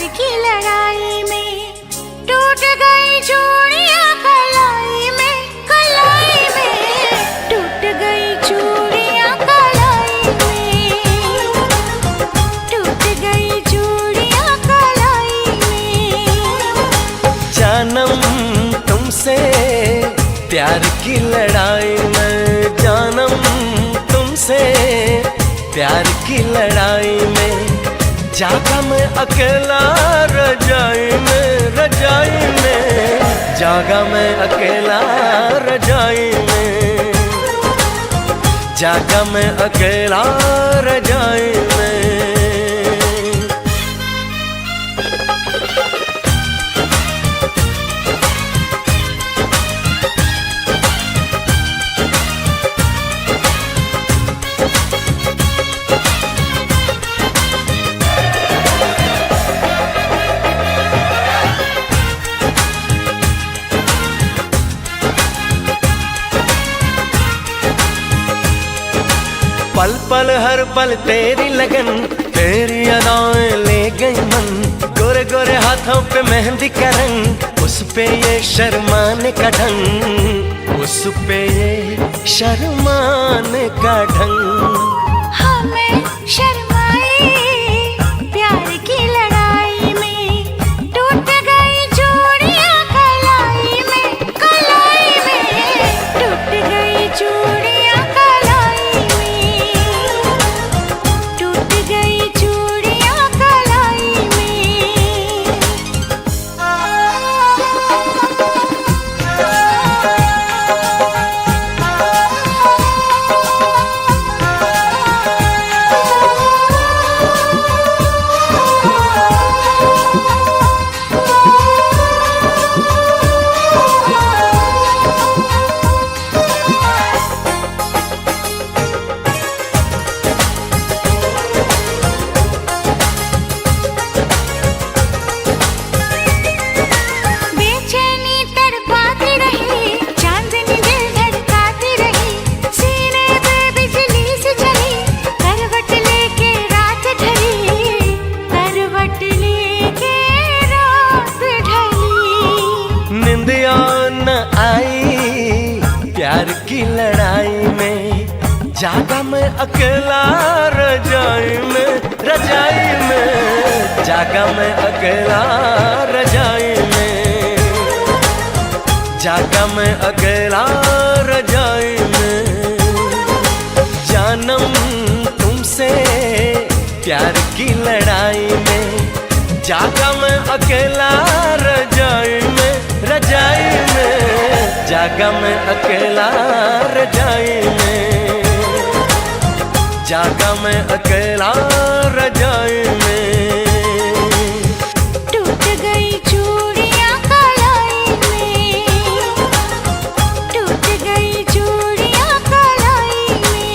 की लड़ाई में टूट गई चूड़ियां कलाई में, कलाई में टूट गई चूड़ियां कलाई में, टूट गई चूड़ियां कलाई में। जानम तुमसे प्यार की लड़ाई में, जानम तुमसे प्यार की लड़ाई में, जागा मैं अकेला रजाई में, रजाई में जागा मैं अकेला रजाई में, जागा मैं अकेला रजाई में। पल पल हर पल तेरी लगन, तेरी अदाएं ले गई मन, गोरे गोरे हाथों पे मेहंदी का रंग, उस पे ये शर्माने का ढंग, उस पे ये शर्माने का ढंग। हमें शर्माए प्यार की लड़ाई में, टूट गई चूड़ियां कलाई में, कलाई में टूट गई चूड़ियां कलाई में, टूट गई चूड़ियां कलाई में। बेचैनी तड़पाती रही, चांदनी दिल धड़काती रही, सीने पे बिजली सी चली, करवट लेके रात ढली, करवट लेके रात ढली। निंदिया न आई प्यार की लड़ाई में, जागा मैं अकेला रजाई में, रजाई में जागा मैं अकेला रजाई में, जागा मैं अकेला रजाई में। जानम तुमसे प्यार की लड़ाई में, जागा मैं अकेला रजाई में, रजाई में जागा मैं अकेला रजाई में, जागा मैं अकेला रजाई में। टूट गई चूड़ियां कलाई में, टूट गई चूड़ियां कलाई में।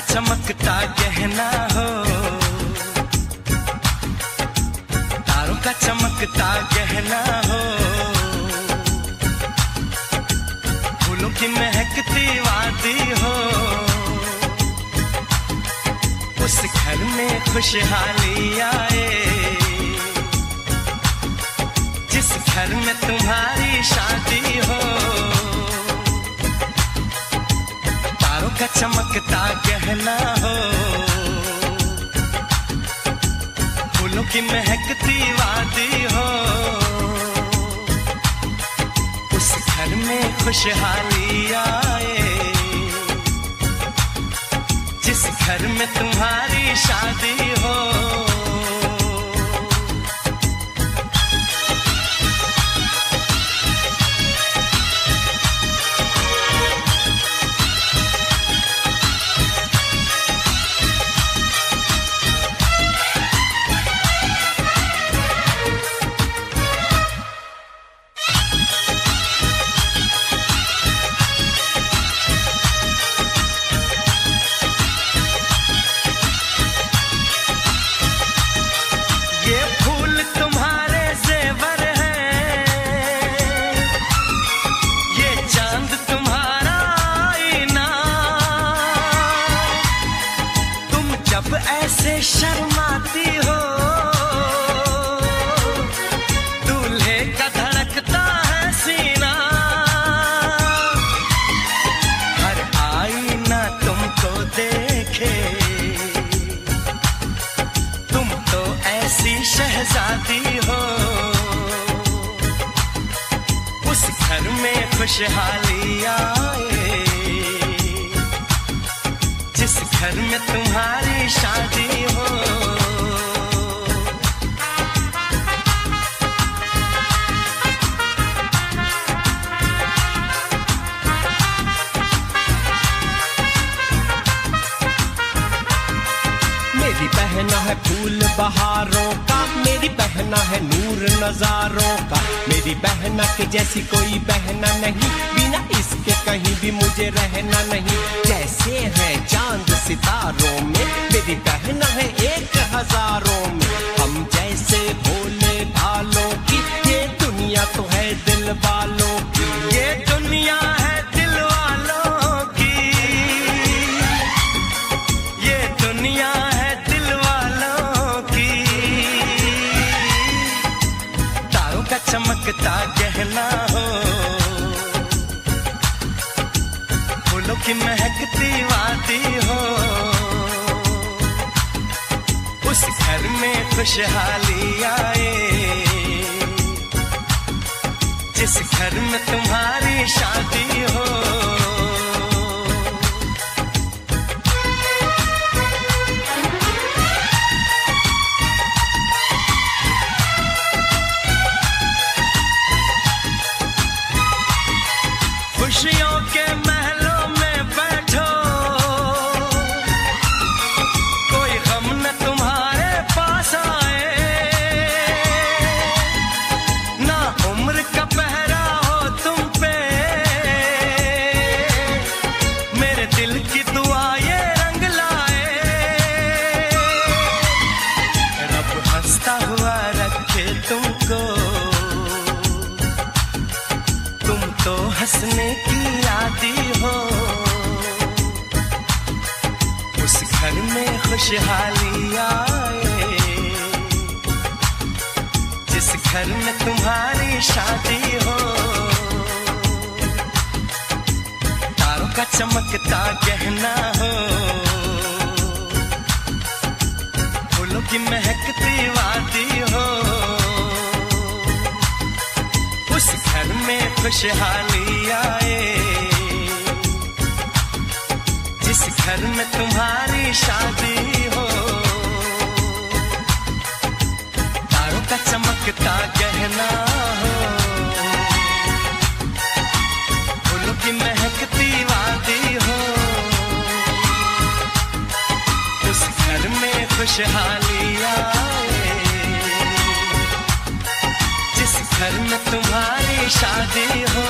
चमकता गहना हो, तारों का चमकता गहना हो, फूलों की महकती वादी हो। खुशहाली आए, जिस घर में तुम्हारी शादी हो। तारों का चमकता गहना हो, फूलों की महकती वादी हो, उस घर में खुशहाली आए, जिस घर में तुम्हारी शादी हो। ये फूल तुम्हारे जेवर हैं, ये चांद तुम्हारा आईना। तुम जब ऐसे शर्माती हो, दूल्हे का धड़कता है सीना। हर आईना तुमको देखे, ऐसी शहजादी हो। उस घर में खुशहाली आए, जिस घर में तुम्हारी शादी हो। मेरी बहना है फूल बहारों का, मेरी बहना है नूर नजारों का। मेरी बहना के जैसी कोई बहना नहीं, बिना इसके कहीं भी मुझे रहना नहीं। जैसे है चांद सितारों में, मेरी बहना है 1000 में। हम जैसे भोले भालों की, ये दुनिया तो है दिल वालों की। ये दुनिया है दिल वालों की, ये दुनिया है दिल वालों की। तारों का चमकता गहना हो, फूलों की महकती वादी हो, उस घर में खुशहाली आए, जिस घर में तुम्हारी शादी हो। खुशियों के महलों में बैठो, कोई गम न तुम्हारे पास आए। ना उम्र का पहरा हो तुम पे, मेरे दिल की दुआ ये रंग लाए। रब हंसता हुआ रखे तुमको, तुम तो हंसने की आदी हो। उस घर में खुशहाली आए, जिस घर में तुम्हारी शादी हो। तारों का चमकता गहना हो, फूलों की महकती वादी हो, उस घर में खुशहाली आए, जिस घर में तुम्हारी शादी हो। तारों का चमकता गहना हो, फूलों की महकती वादी हो, उस घर में खुशहाली आए, जिस घर में तुम्हारी शादी हो।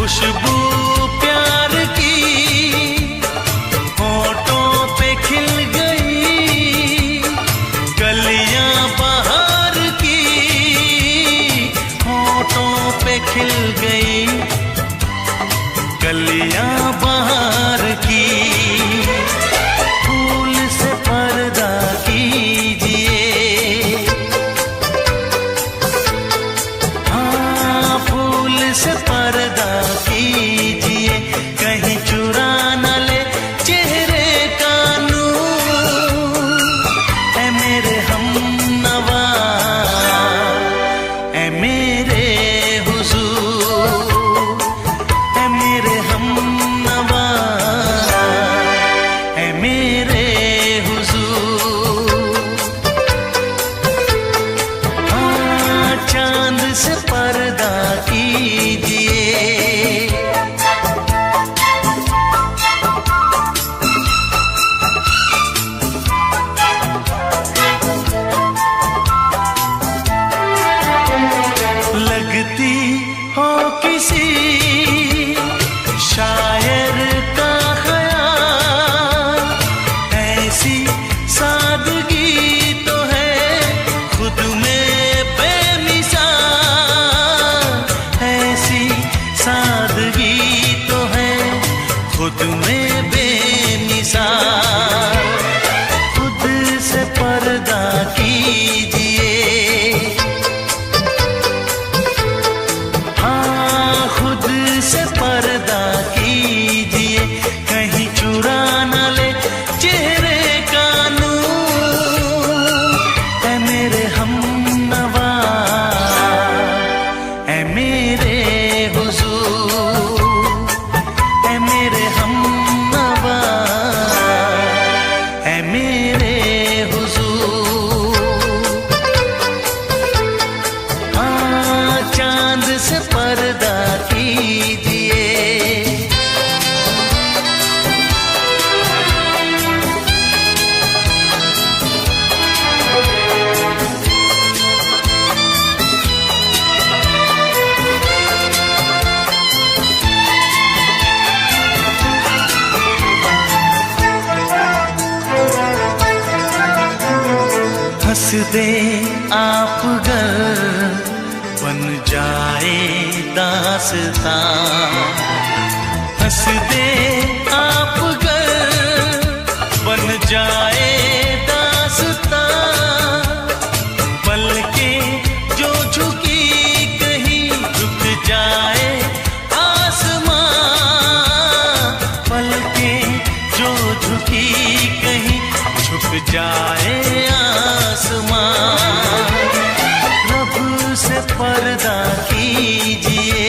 खुशबू प्यार की होठों पे खिल गई, कलियां बहार की होठों पे खिल गई, कलियां बहार की। फूल से पर्दा कीजिए, हाँ फूल से पर्दा कीजिए, कहीं चुरा न ले चेहरे का नूर। ऐ मेरे हमनवा, ऐ मेरे हुजूर, ऐ मेरे हमनवा, ऐ मेरे हुजूर। हाँ चांद से पर्दा कीजिए, लगती हो किसी शायर का ख्याल, ऐसी सादगी तो है खुद में बेमिसाल, ऐसी सादगी तो है खुद में बेमिसाल। खुद से पर्दा कीजिए, हाँ खुद से पर्दा कीजिए, कहीं चुरा न ले चेहरे का नूर। ऐ मेरे हमनवा, ऐ मेरे हुजूर, ऐ मेरे हमनवा, ऐ मेरे हुजूर। हाँ चांद से पर्दा कीजिए, हंस दे आप गर बन जाए दास्तां, हंस दे आप गर बन जाए दास्तां। पलकें जो झुकी कहीं झुक जाए आसमां, पलकें जो झुकी कहीं झुक जाए आसमां। रब से पर्दा कीजिए,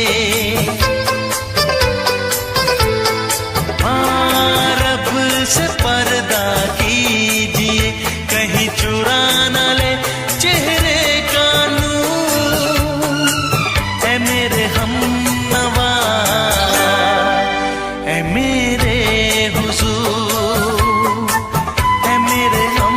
हाँ रब से पर्दा कीजिए, कहीं चुरा न ले चेहरे का नूर। ऐ मेरे हमनवा, ऐ मेरे हुजूर, ऐ मेरे हम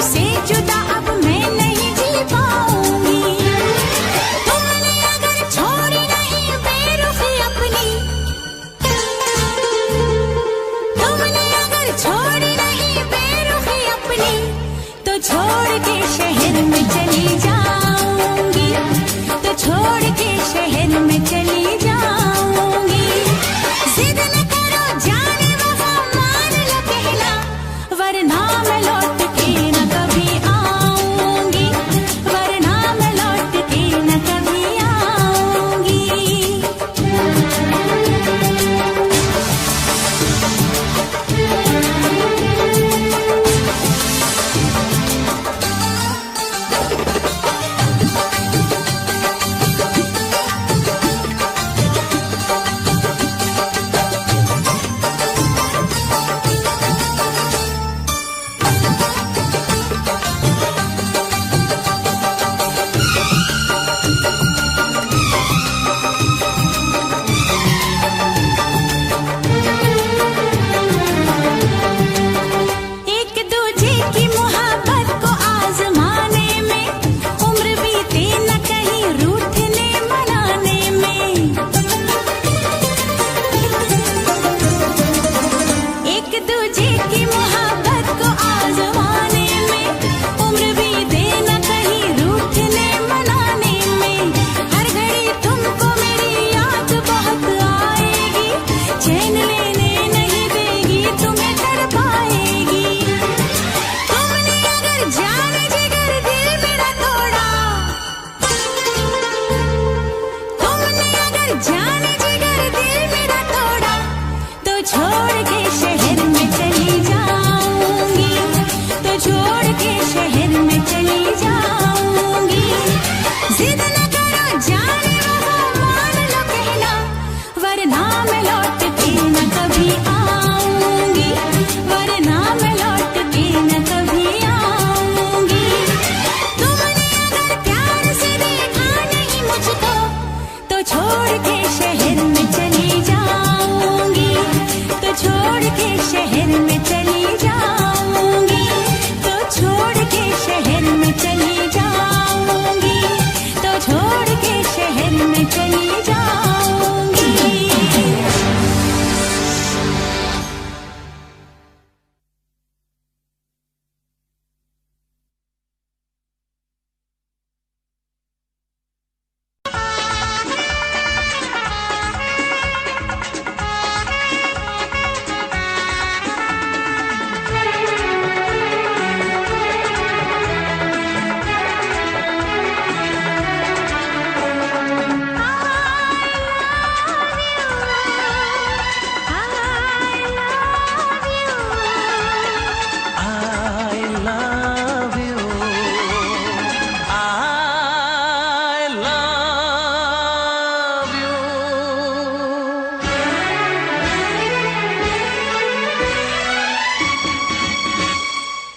तुमसे जुदा अब मैं नहीं जी पाऊंगी। तुमने अगर छोड़ी नहीं बेरुखी अपनी, तुमने अगर छोड़ी नहीं बेरुखी अपनी, तो छोड़ के शहर में चली जाऊंगी, तो छोड़ के शहर में चली जाऊंगी। जिद न करो जाने वफा मान लो कहना, वरना मैं लौट के न कभी आऊंगी, वरना मैं लौट के न कभी आऊंगी। एक दूजे की मोहब्बत को आजमाने में उम्र बीते न कहीं रूठने मनाने में। एक दूजे की मोहब्बत को आजमाने में उम्र बीते न कहीं रूठने मनाने में। हर घड़ी तुमको मेरी याद बहुत आएगी, चैन लेने नहीं देगी, तुम्हें तड़पाएगी। तुमने अगर जान जिगर दिल मेरा तोड़ा, तुमने अगर जान जिगर दिल मेरा तोड़ा, तो छोड़ के शहर में चली जाऊंगी, तो छोड़ के शहर में चली जाऊंगी। जिद न करो जाने वफा मान लो कहना, वरना मैं लौट के न कभी आऊंगी, वरना मैं लौट के न कभी आऊंगी। तुमने अगर प्यार से देखा नहीं मुझको, तो छोड़ के शहर में चली जाऊंगी, तो छोड़ के शहर में चली जाऊंगी, तो छोड़ के शहर में चली जाऊंगी, तो छोड़ के शहर में चली जाऊंगी।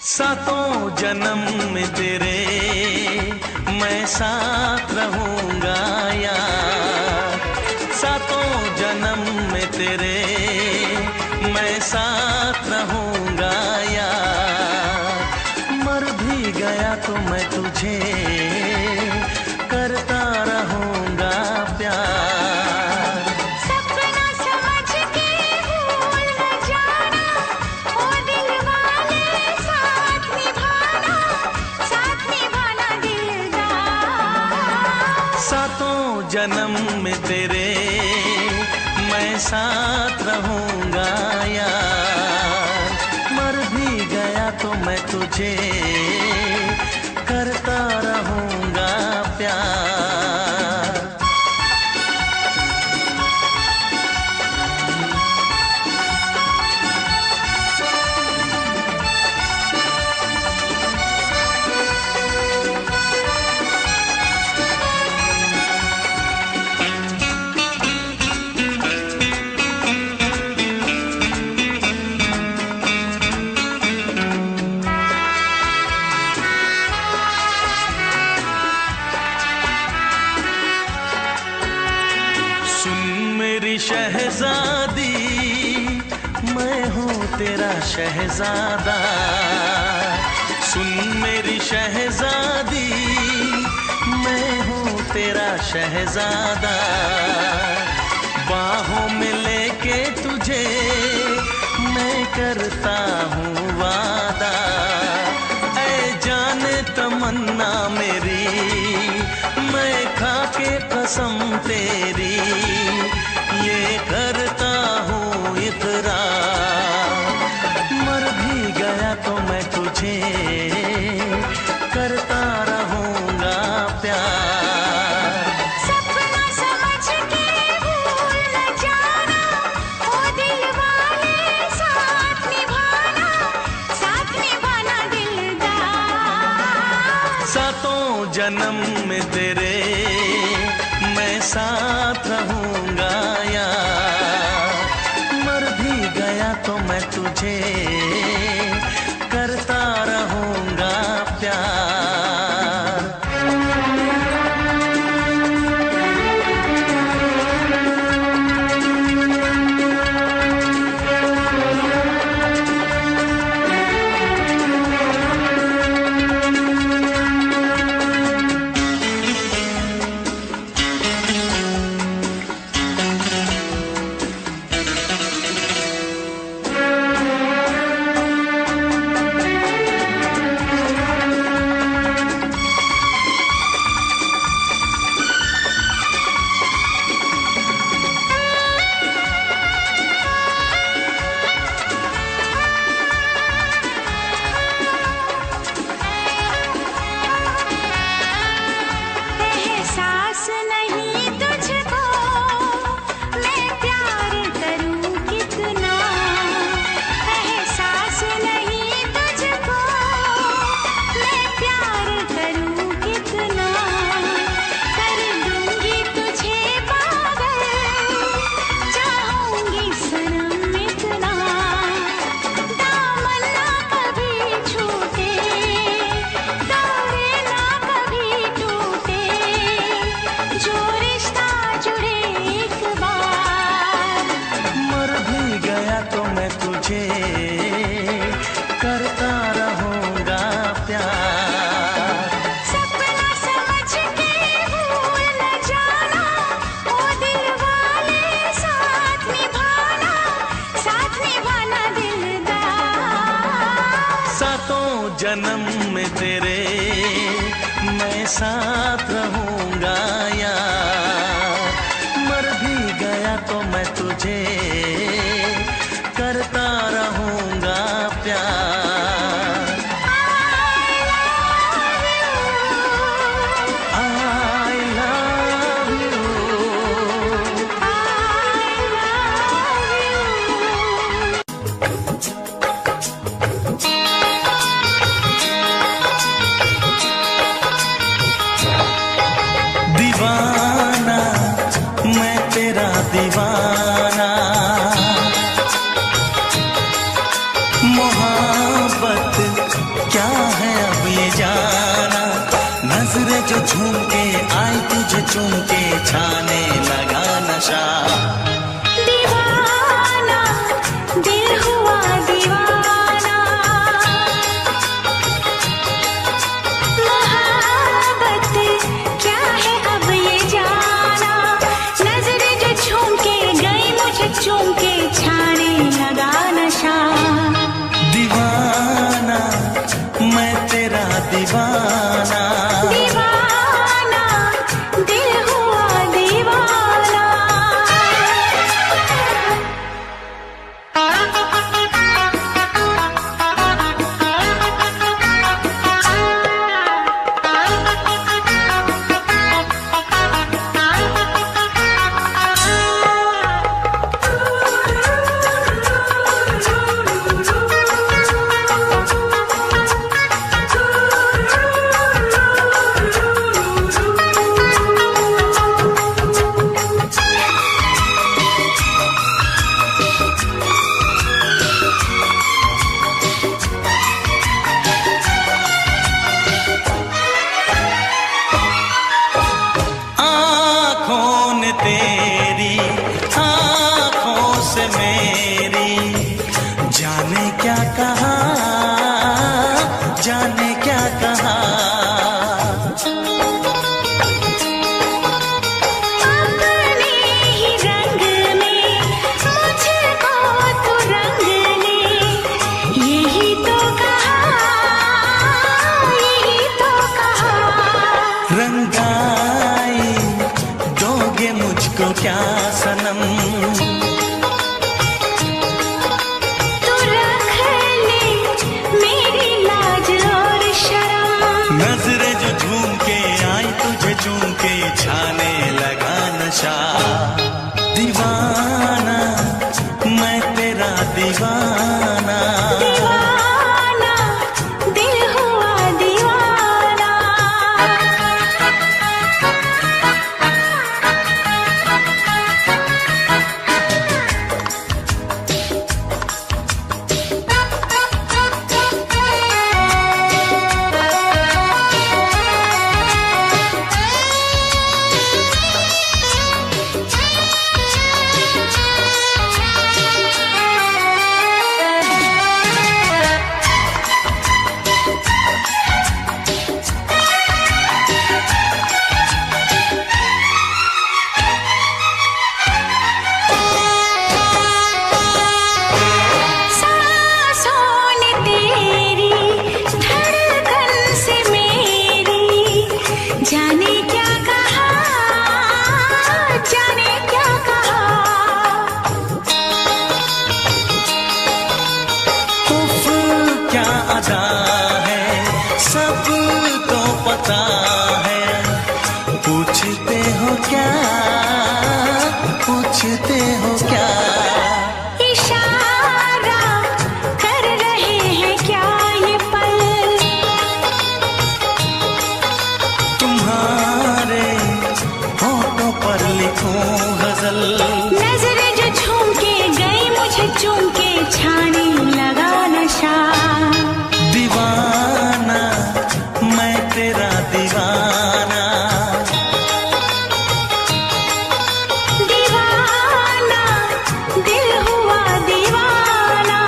सातों जन्म में तेरे मैं साथ रहूंगा यार, सातों जन्म में तेरे मैं साथ रहूंगा यार। मर भी गया तो मैं तुझे करता रहूंगा प्यार। सपना समझ के भूल न जाना, ओ दिल वाले साथ निभाना दिलदार। सातों जन्म में तेरे मैं साथ रहूंगा यार। मर भी गया तो मैं तुझे करता रहूंगा प्यार। शहजादी मैं हूँ तेरा शहजादा, सुन मेरी शहजादी, मैं हूँ तेरा शहजादा। बाहों में लेके तुझे मैं करता हूँ वादा। ऐ जाने तमन्ना मेरी, मैं खा के कसम तेरी ये करता हूँ इकरार। मर भी गया तो मैं तुझे करता रहूँगा प्यार। सपना समझ के भूल न जाना, ओ दिल वाले साथ निभाना दिलदार। सातों जन्म में तेरे मैं साथ रहूँगा यार। मर भी गया तो मैं तुझे करता रहूँगा प्यार। एहसास नहीं तुझको मैं प्यार करूं कितना, एहसास नहीं तुझको मैं प्यार करूं कितना। कर दूंगी तुझे पागल, चाहूंगी सनम इतना। दामन ना कभी छूटे, तारे ना कभी टूटे, जो रिश्ता जुड़े एक बार। मर भी गया तो मैं तुझे करता रहूँगा प्यार। सपना समझ के भूल न जाना, ओ दिल वाले साथ निभाना दिलदार। सातों जन्म में तेरे मैं साथ रहूँगा यार। मर भी गया तो मैं तुझे करता रहूँगा प्यार। I love you। दीवाना मैं तेरा दीवाना, मोहब्बत क्या है अब ये जाना। नजरें जो झूम के आई तुझे चूम के छाने लगा नशा। दीवाना दिल हुआ दीवाना, मोहब्बत क्या है अब ये जाना। नजरें जो झूम के गई मुझे चूम के छाने लगा नशा। दीवाना मैं तेरा दीवाना, दीवाना दिल हुआ दीवाना। क्या सनम। तू रख ले मेरी लाज और शर्म। नजरें जो झूम के आई तुझे चूम के छाने लगा नशा। दीवाना मैं तेरा दीवाना। दीवाना दिल हुआ दीवाना। जाने क्या कहा, जाने क्या कहा। उफ क्या अदा है सब तो पता है। पूछते हो क्या, पूछते हो क्या। इशारा कर रहे हैं क्या ये पल। तुम्हारे होठों पर लिखूं गजल। नजरें जो झूम के गई मुझे चूम के छाने लगा नशा। दीवाना मैं तेरा दीवाना। दीवाना दिल हुआ दीवाना।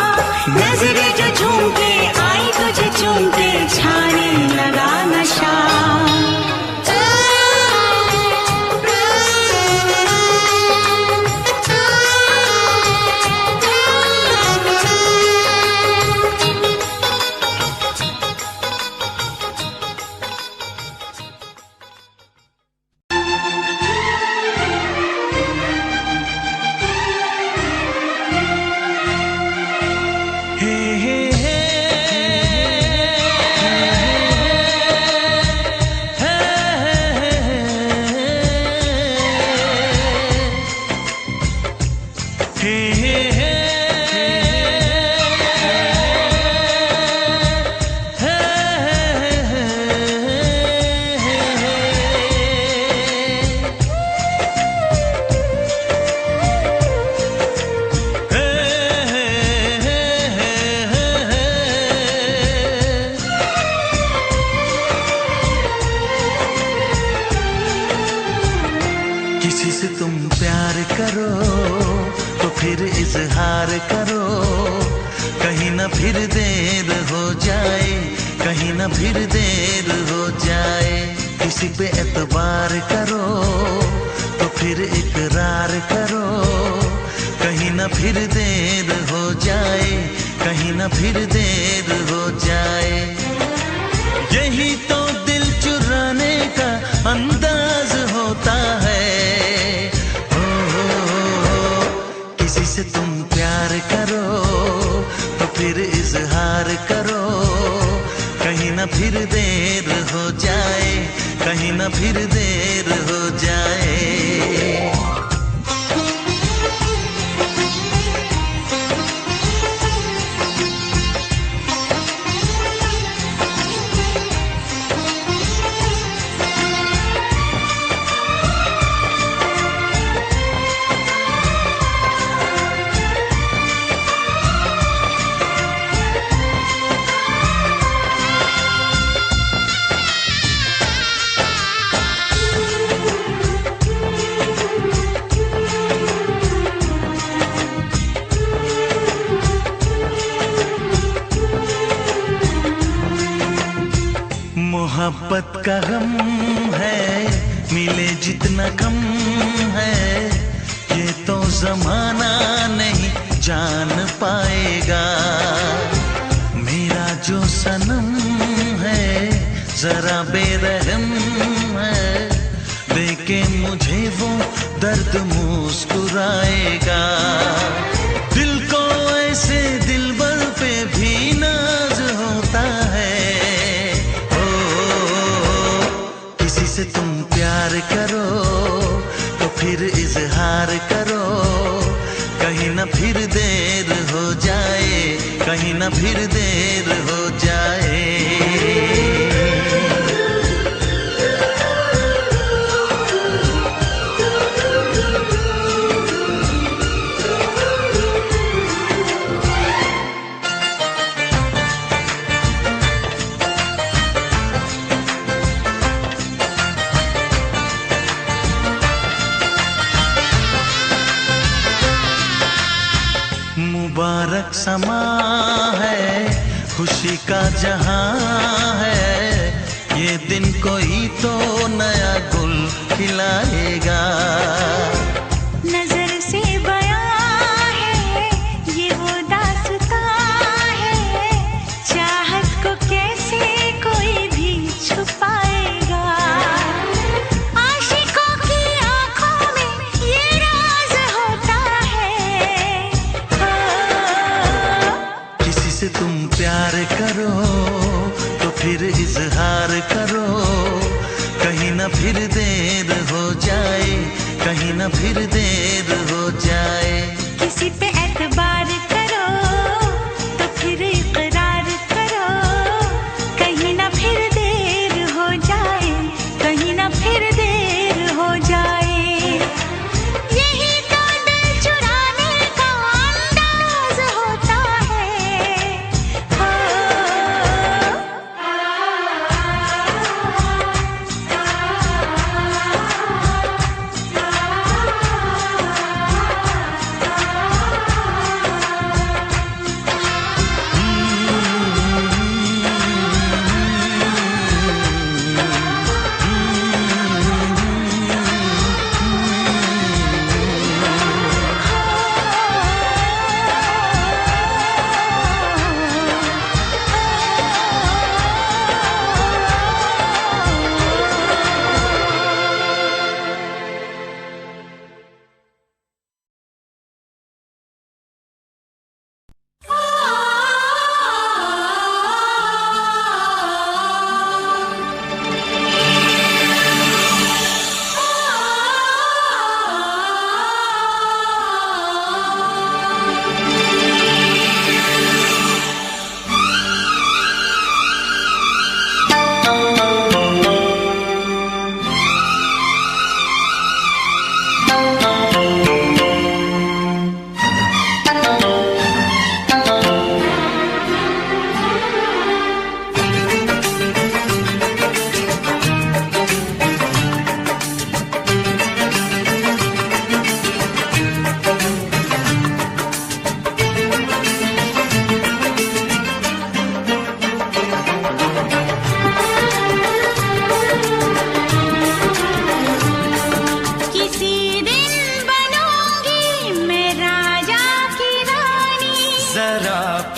नजरें जो झूम के आई तुझे चूम के छाने लगा नशा। हे हे हे किसी से तुम प्यार करो तो फिर इजहार करो। कहीं ना फिर देर हो जाए, कहीं ना फिर देर हो जाए। किसी पे एतबार करो तो फिर इकरार करो। कहीं ना फिर देर हो जाए, कहीं ना फिर देर हो जाए। यही तो दिल चुराने का अंदाज होता है। किसी से तुम प्यार करो तो फिर इजहार करो। कहीं ना फिर देर हो जाए, कहीं ना फिर देर हो जाए। मोहब्बत का गम है मिले जितना कम है। ये तो जमाना नहीं जान पाएगा। मेरा जो सनम है जरा बेरहम है। देखे मुझे वो दर्द मुस्कुराएगा। दिल को ऐसे दिलबर पे भी नाज होता है। ओ किसी से तुम प्यार करो तो फिर इजहार करो, कहीं ना फिर देर हो जाए, कहीं ना फिर देर हो जाए। मुबारक समा है, खुशी का जहां है, ये दिन कोई तो नया गुल खिलाएगा। नजर से बयां है ये वो दास्तां है, चाहत को कैसे कोई भी छुपाएगा। आशिकों की आंखों में ये राज होता है। किसी से तुम प्यार करो तो फिर इजहार करो, कहीं ना फिर देर हो जाए, कहीं ना फिर देर हो जाए। किसी पे एतबार करो तो फिर इकरार करो, कहीं ना फिर देर हो जाए, कहीं ना फिर देर हो जाए। यही तो दिल चुराने का अंदाज होता है। हो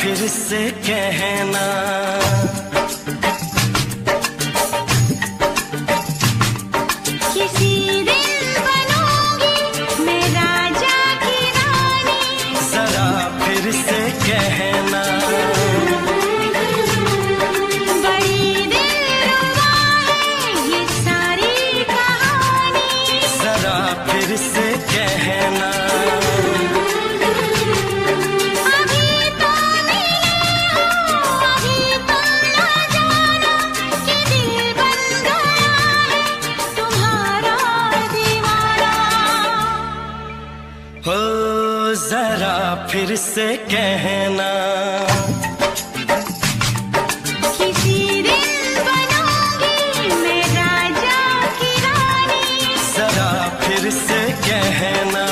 फिर से कहना, किसी दिन बनूंगी मैं राजा की रानी। जरा फिर से कहना, बड़ी दिलरुबा है ये सारी कहानी। जरा फिर से कहना, हो जरा फिर से कहना, किसी दिन बनूंगी मैं राजा की रानी। जरा फिर से कहना,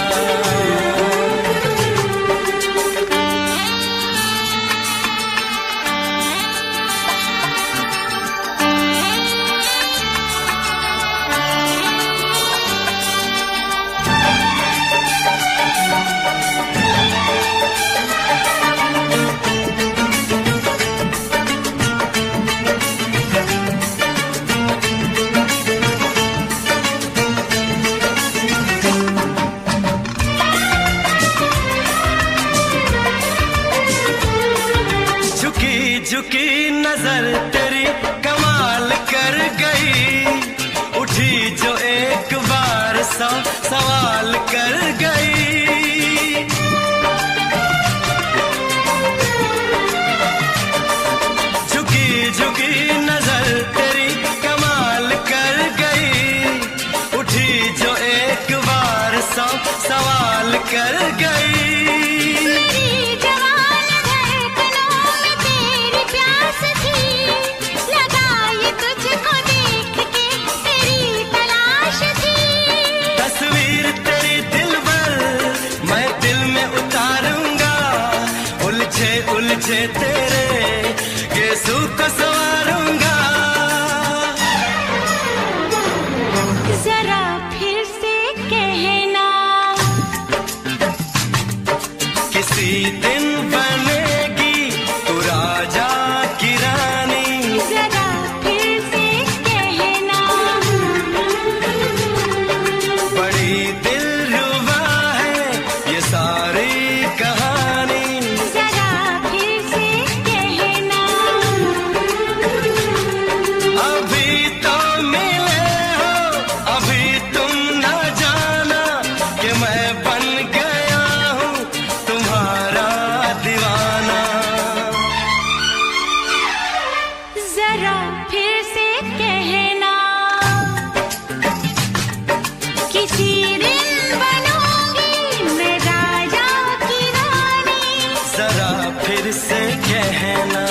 फिर से कहना।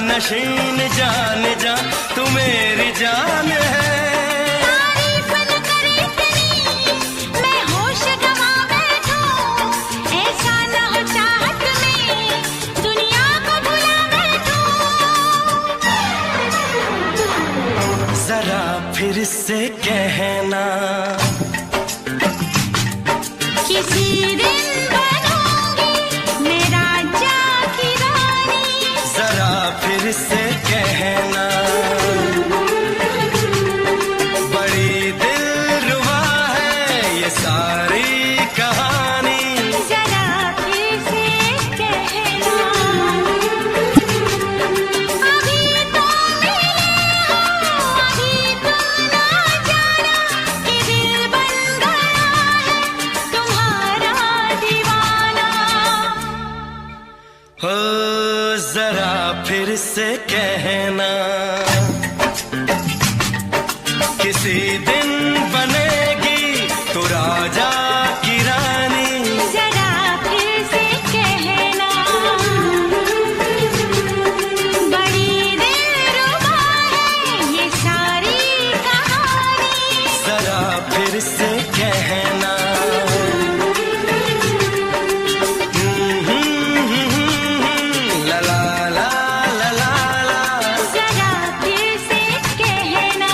नशीन जान जा तू मेरी जान है। तारीफ न करे इतनी मैं होश गंवा बैठूं, ऐसा न हो चाहत में दुनिया को भुला बैठूं। जरा फिर से कहना किसी दिन बनूंगी मैं राजा की रानी। जरा फिर से कहना बड़ी दिलरुबा है ये सारी कहानी। जरा फिर से कहना अभी तो मिले हो, अभी तो ना जाना कि दिल बन गया है तुम्हारा दीवाना। हो जरा फिर से कहना किसी दिन बनेगी तू राजा की रानी। जरा फिर से कहना बड़ी दिलरुबा है ये सारी कहानी। जरा फिर से कहना ला ला ला ला ला ला। जरा फिर से कहना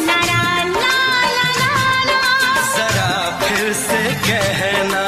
ला ला ला ला ला। जरा फिर से कहना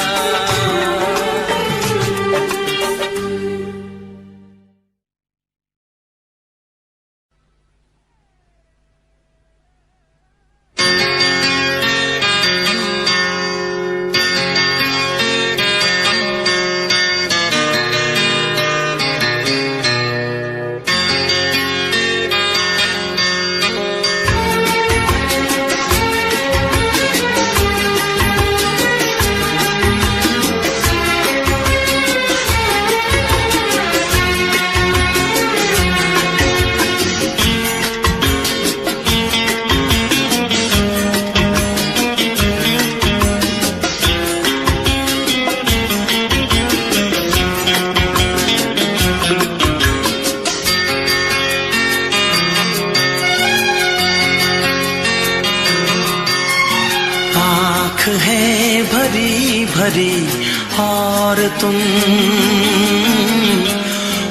आँख है भरी भरी और तुम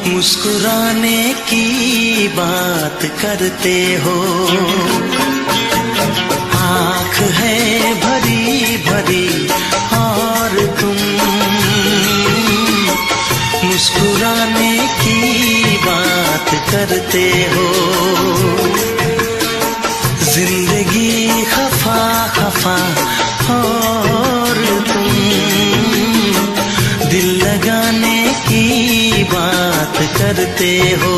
मुस्कुराने की बात करते हो। आँख है भरी भरी और तुम मुस्कुराने की बात करते हो। जिंदगी खफा खफा और तुम दिल लगाने की बात करते हो।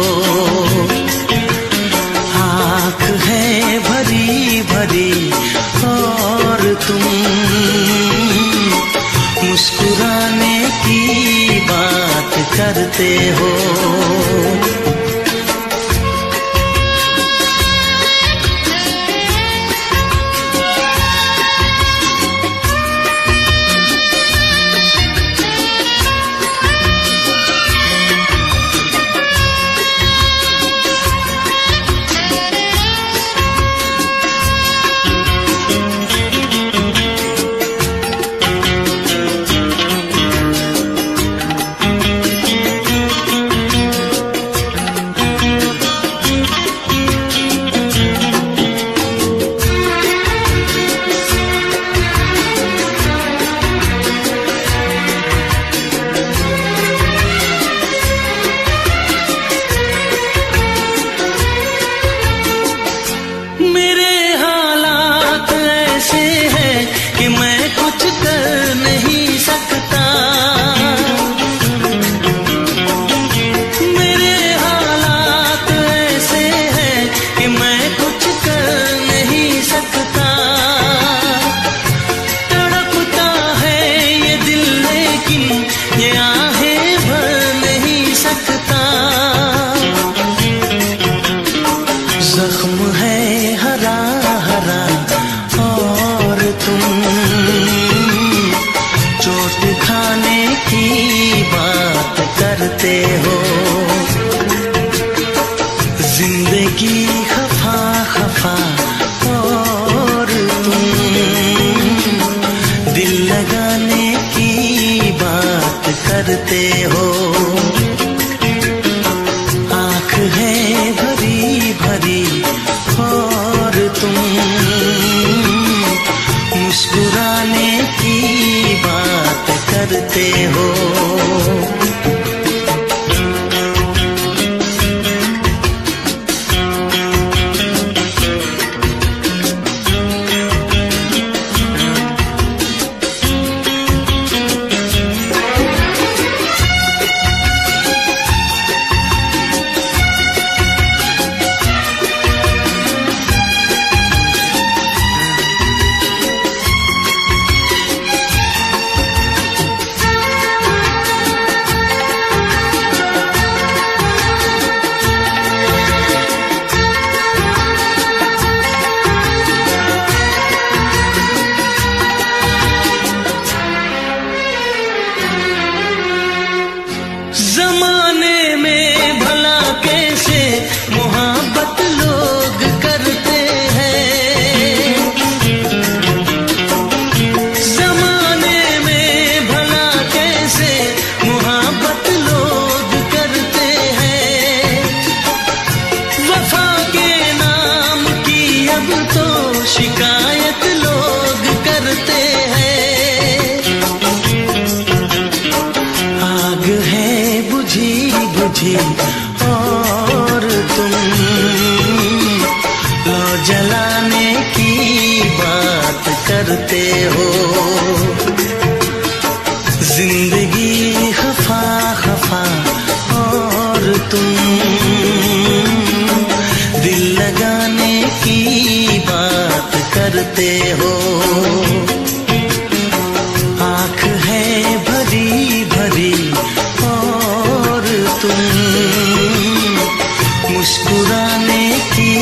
आँख है भरी भरी और तुम मुस्कुराने की बात करते हो। तुम चोट खाने की बात करते हो। जिंदगी खफा खफा और तुम दिल लगाने की बात करते हो। आँख है भरी भरी और तुम मुस्कुराने की बात करते हो। जमाने में भला कैसे मोहब्बत लोग करते हैं। जमाने में भला कैसे मोहब्बत लोग करते हैं। वफा के नाम की अब तो शिकायत लोग करते हैं। आग है बुझी बुझी और तुम लो जलाने की बात करते हो। जिंदगी खफा खफा और तुम दिल लगाने की बात करते हो। आँख है भरी भरी और तुम मुस्कुराने की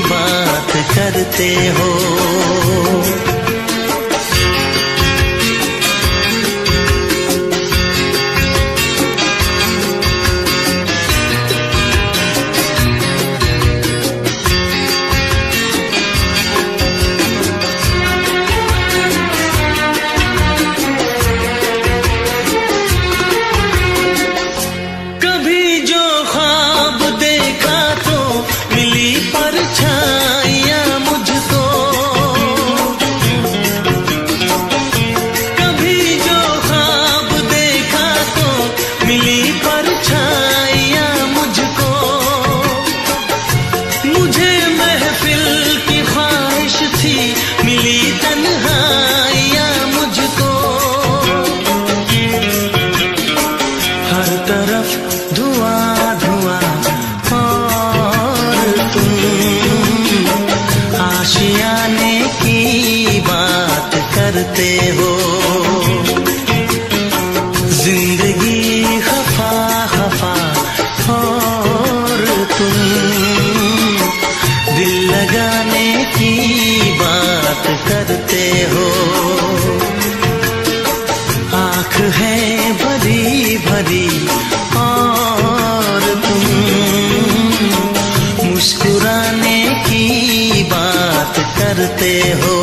बात करते हो। कभी जो ख्वाब देखा तो मिली परछाइयाँ मुझको। कभी जो ख्वाब देखा तो मिली परछाइयाँ मुझको। मुझे महफिल की ख्वाहिश थी मिली तन्हाइयाँ मुझको। हर तरफ धुआं धुआं और तुम आशियाने की बात करते हो। जिंदगी खफा खफा और तुम दिल लगाने की बात करते हो। आँख है भरी भरी और तुम मुस्कुराने की बात करते हो।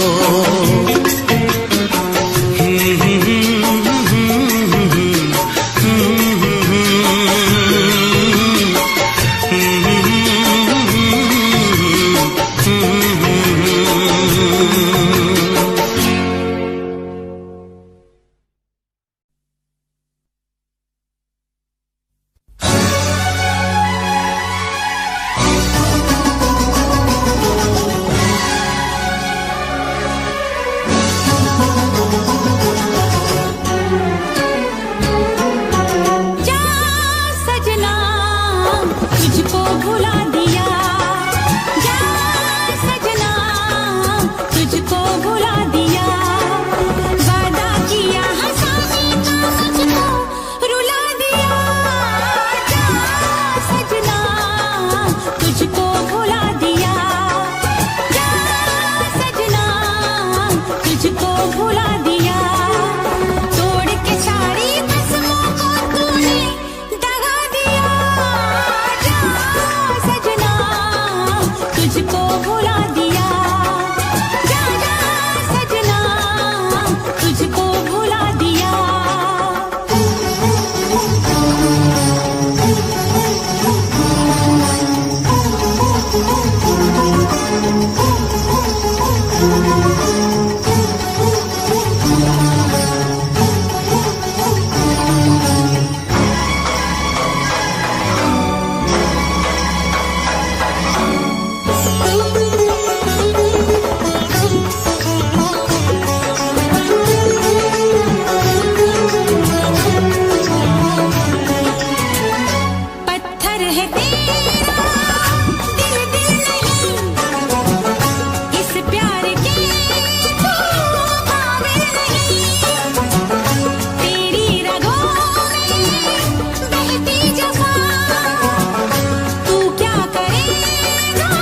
पत्थर है तेरा दिल दिल नहीं, इस प्यार के तू काबिल नहीं। तेरी रगों में बहती जफा, तू क्या करेगा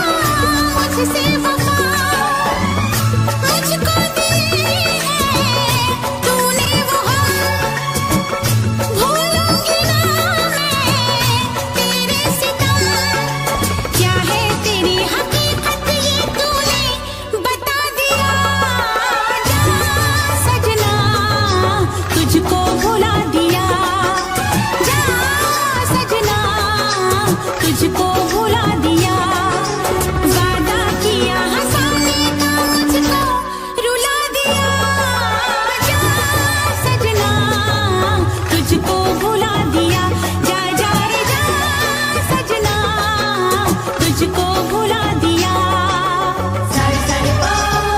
मुझसे वफा। मुझको दी है तूने वो हम, भूलूंगी ना मैं तेरे सितम। क्या है तेरी हकीकत ये तूने बता दिया। जा सजना तुझको भुला दिया, जा सजना तुझको भुला दिया। वादा किया हंसाने का मुझको रुला दिया। जा सजना तुझको भुला दिया, जा जा रे जा सजना तुझको भुला दिया। सारे सारे पाओ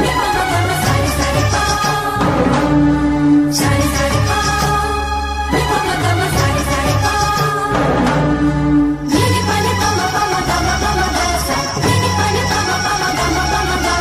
मे ममा ममा सारे सारे पाओ, सारे सारे पाओ मे ममा ममा सारे सारे पाओ। नीनी पानी पमा पमा गमा गमा सा, नीनी पानी पमा पमा गमा गमा गा।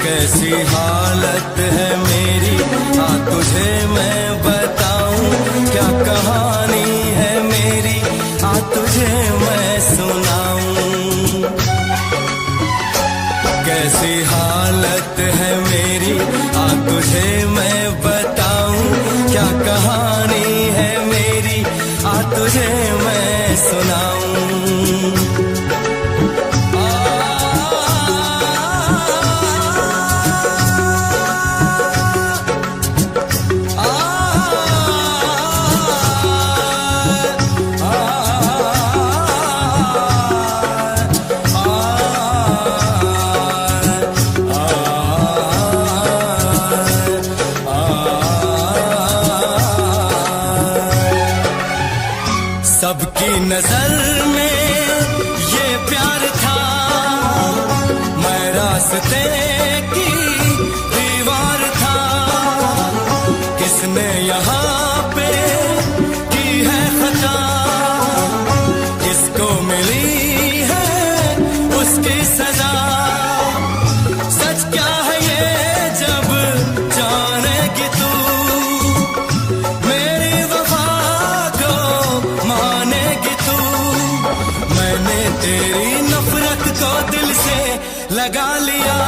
कैसी हालत है मेरी, तुझे मैं बताऊं। क्या कहानी है मेरी, तुझे मैं सुनाऊं। कैसी हालत है मेरी, तुझे मैं बताऊं। क्या कहानी है मेरी, तुझे मैं सुनाऊं। सबकी नजर में ये प्यार था, मैं रास्ते की दीवार था। किसने यहाँ पे की है खता, किसको मिली है उसकी सजा। सच क्या है ये जब जानेगी तू, मेरी वफा को मानेगी तू। मैंने तेरी नफरत को दिल से लगा लिया।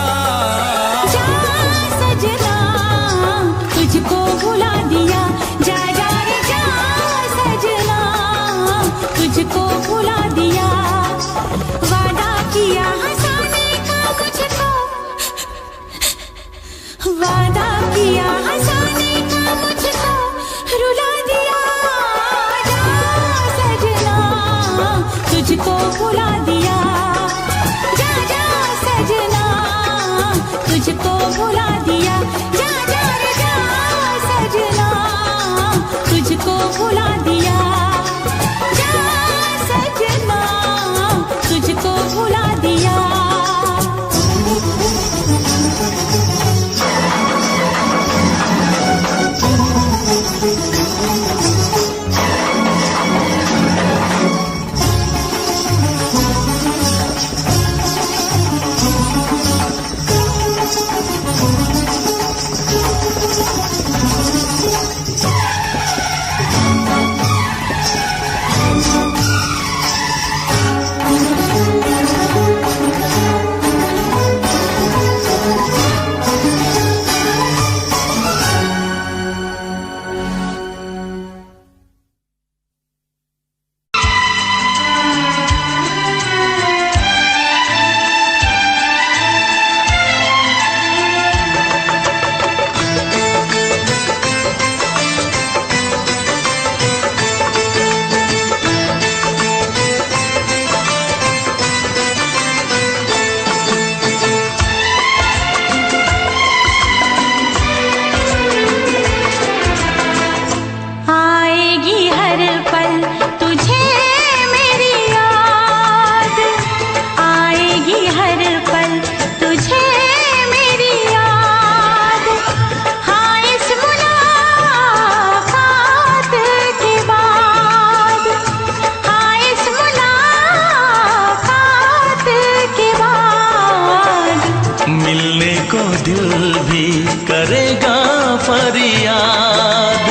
करेगा फरियाद,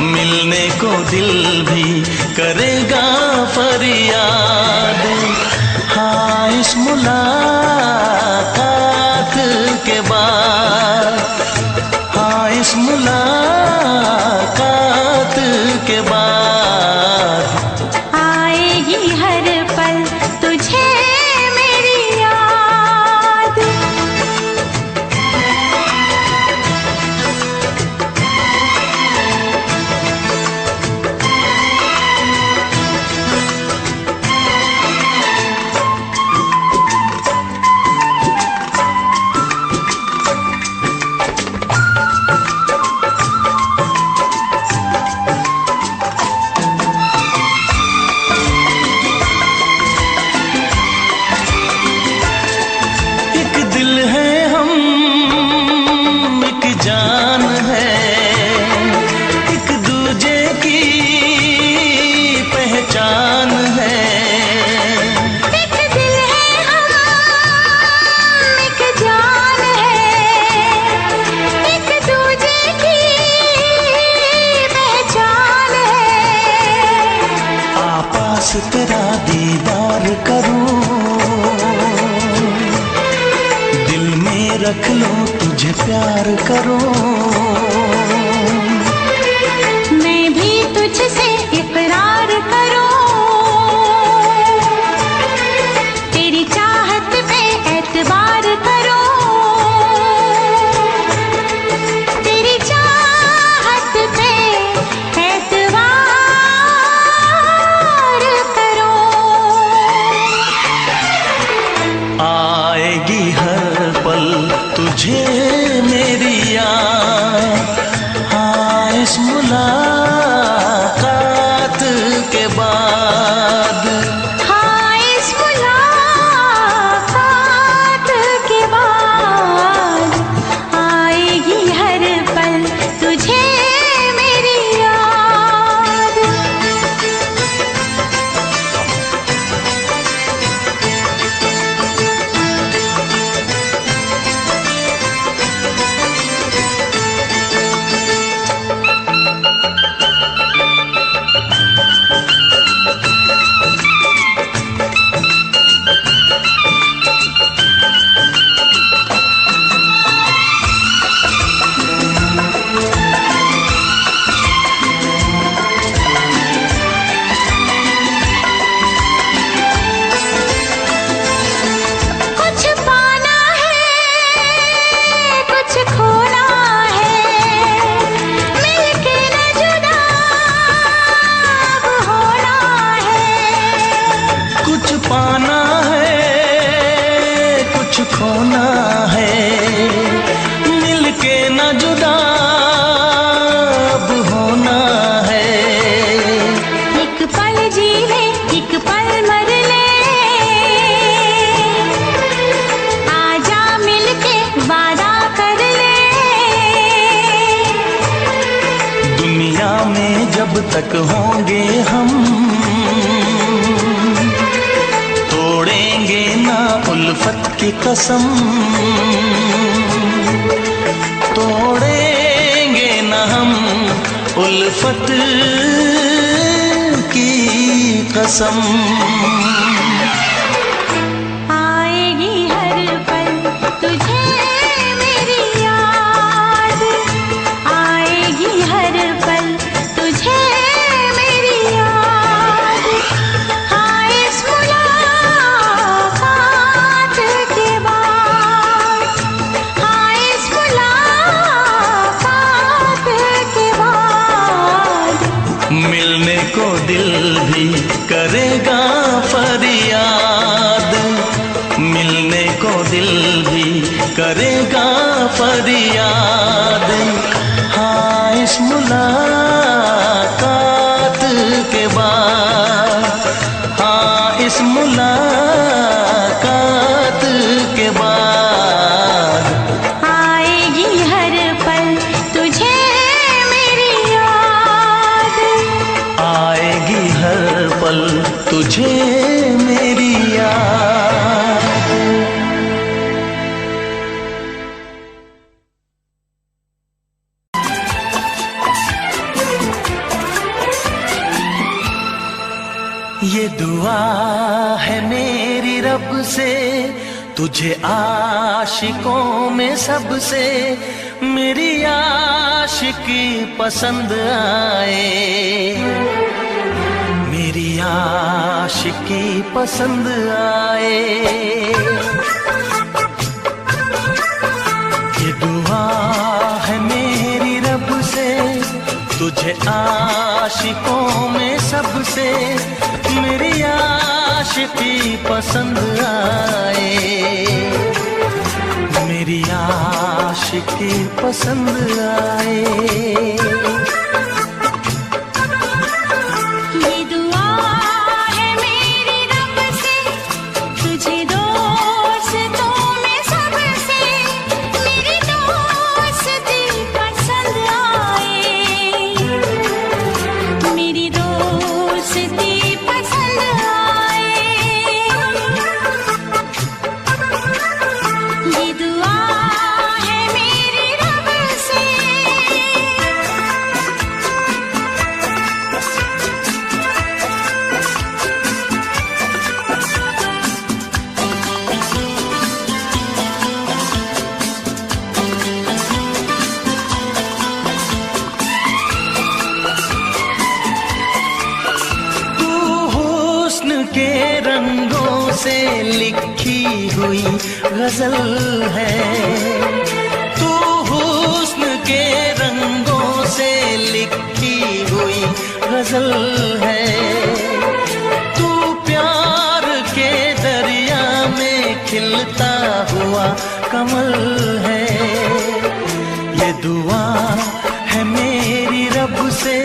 मिलने को दिल भी करेगा फरियाद। हाँ, इस मुलाकात के बाद, हाँ इस मुलाकात के बाद आएगी हर पल तुझे मेरी याद। जान है, एक दूजे की पहचान है। एक दिल है हम, एक जान है, एक दूजे की पहचान है। आपास तेरा दीदार करूं, दिल में रख लो तुझे प्यार करो। मैं भी तुझसे इकरार करूं, तेरी चाहत पे एतबार करूं, तेरी चाहत पे एतबार करूं। आएगी हर पल तुझे मेरी याद, हाँ इस मुलाकात के बाद, हाँ इस मुलाकात के बाद आएगी हर पल तुझे मेरी याद। पाना है कुछ खोना है, मिलके न जुदा अब होना है। एक पल जी ले एक पल मर ले, आजा मिलके वादा कर ले। दुनिया में जब तक होंगे हम, तोड़ेंगे ना उल्फत की कसम, तोड़ेंगे ना हम उल्फत की कसम। आएगी हर पल तुझे मेरी याद, आएगी हर पल तुझे मेरी याद। हाँ इस मुलाकात के बाद, हाँ इस मुलाकात के बाद मिलने को दिल भी करेगा फरियाद, मिलने को दिल भी करेगा फरियाद। हाँ इस मुलाकात के बाद, हाँ इस मुलाकात के बाद आएगी हर पल तुझे मेरी याद, आएगी हर पल तुझे मेरी याद। ये दुआ है मेरी रब से, तुझे आशिकों में सबसे मेरी आशिकी पसंद आए, मेरी आशिकी पसंद आए। ये दुआ है मेरी रब से, तुझे आशिकों में सबसे मेरी आशिकी पसंद आए, मेरी आशिकी पसंद आए। के रंगों से लिखी हुई गजल है, तू हुस्न के रंगों से लिखी हुई गजल है, तू प्यार के दरिया में खिलता हुआ कमल है। ये दुआ है मेरी रब से,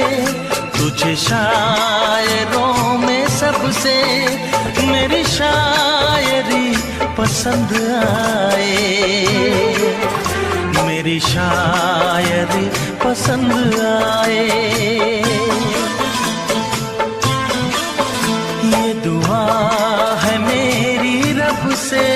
तुझे शायरों में सबसे मेरी शायरी पसंद आए, मेरी शायरी पसंद आए। ये दुआ है मेरी रब से।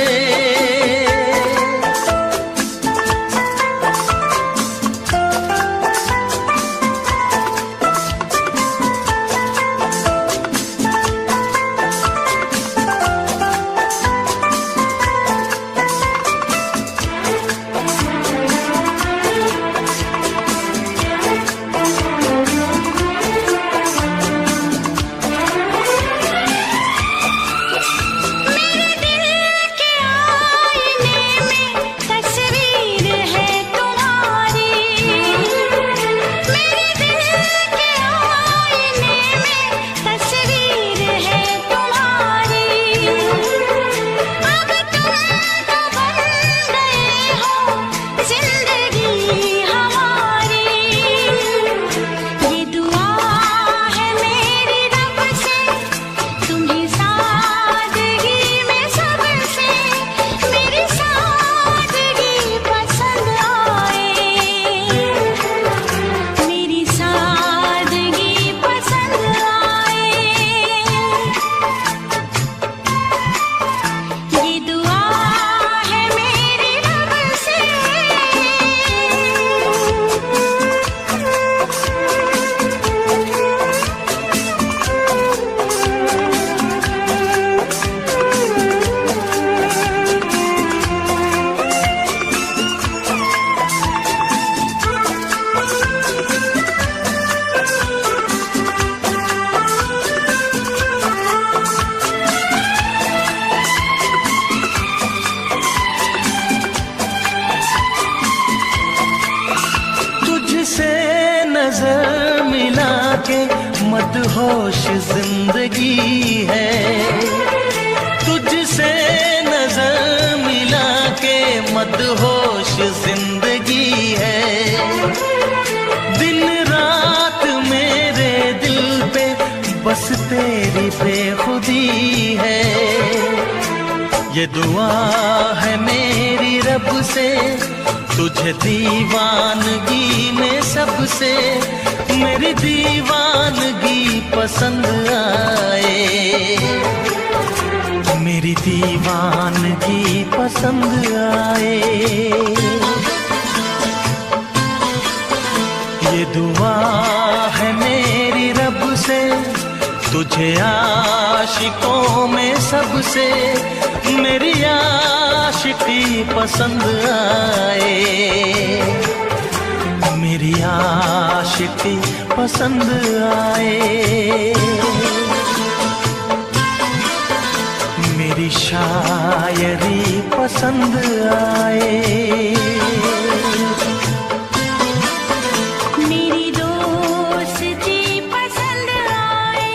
नजर मिला के मदहोश जिंदगी है, तुझसे नजर मिला के मदहोश जिंदगी है। दिन रात मेरे दिल पे बस तेरी बेखुदी है। ये दुआ है मेरी रब से, तुझे दीवानगी में सबसे मेरी दीवानगी पसंद आए, मेरी दीवानगी पसंद आए। ये दुआ है मेरी रब से, तुझे आशिकों में सबसे मेरी आशिकी पसंद आए, मेरी आशिकी पसंद आए, मेरी शायरी पसंद आए, मेरी दोस्ती पसंद आए।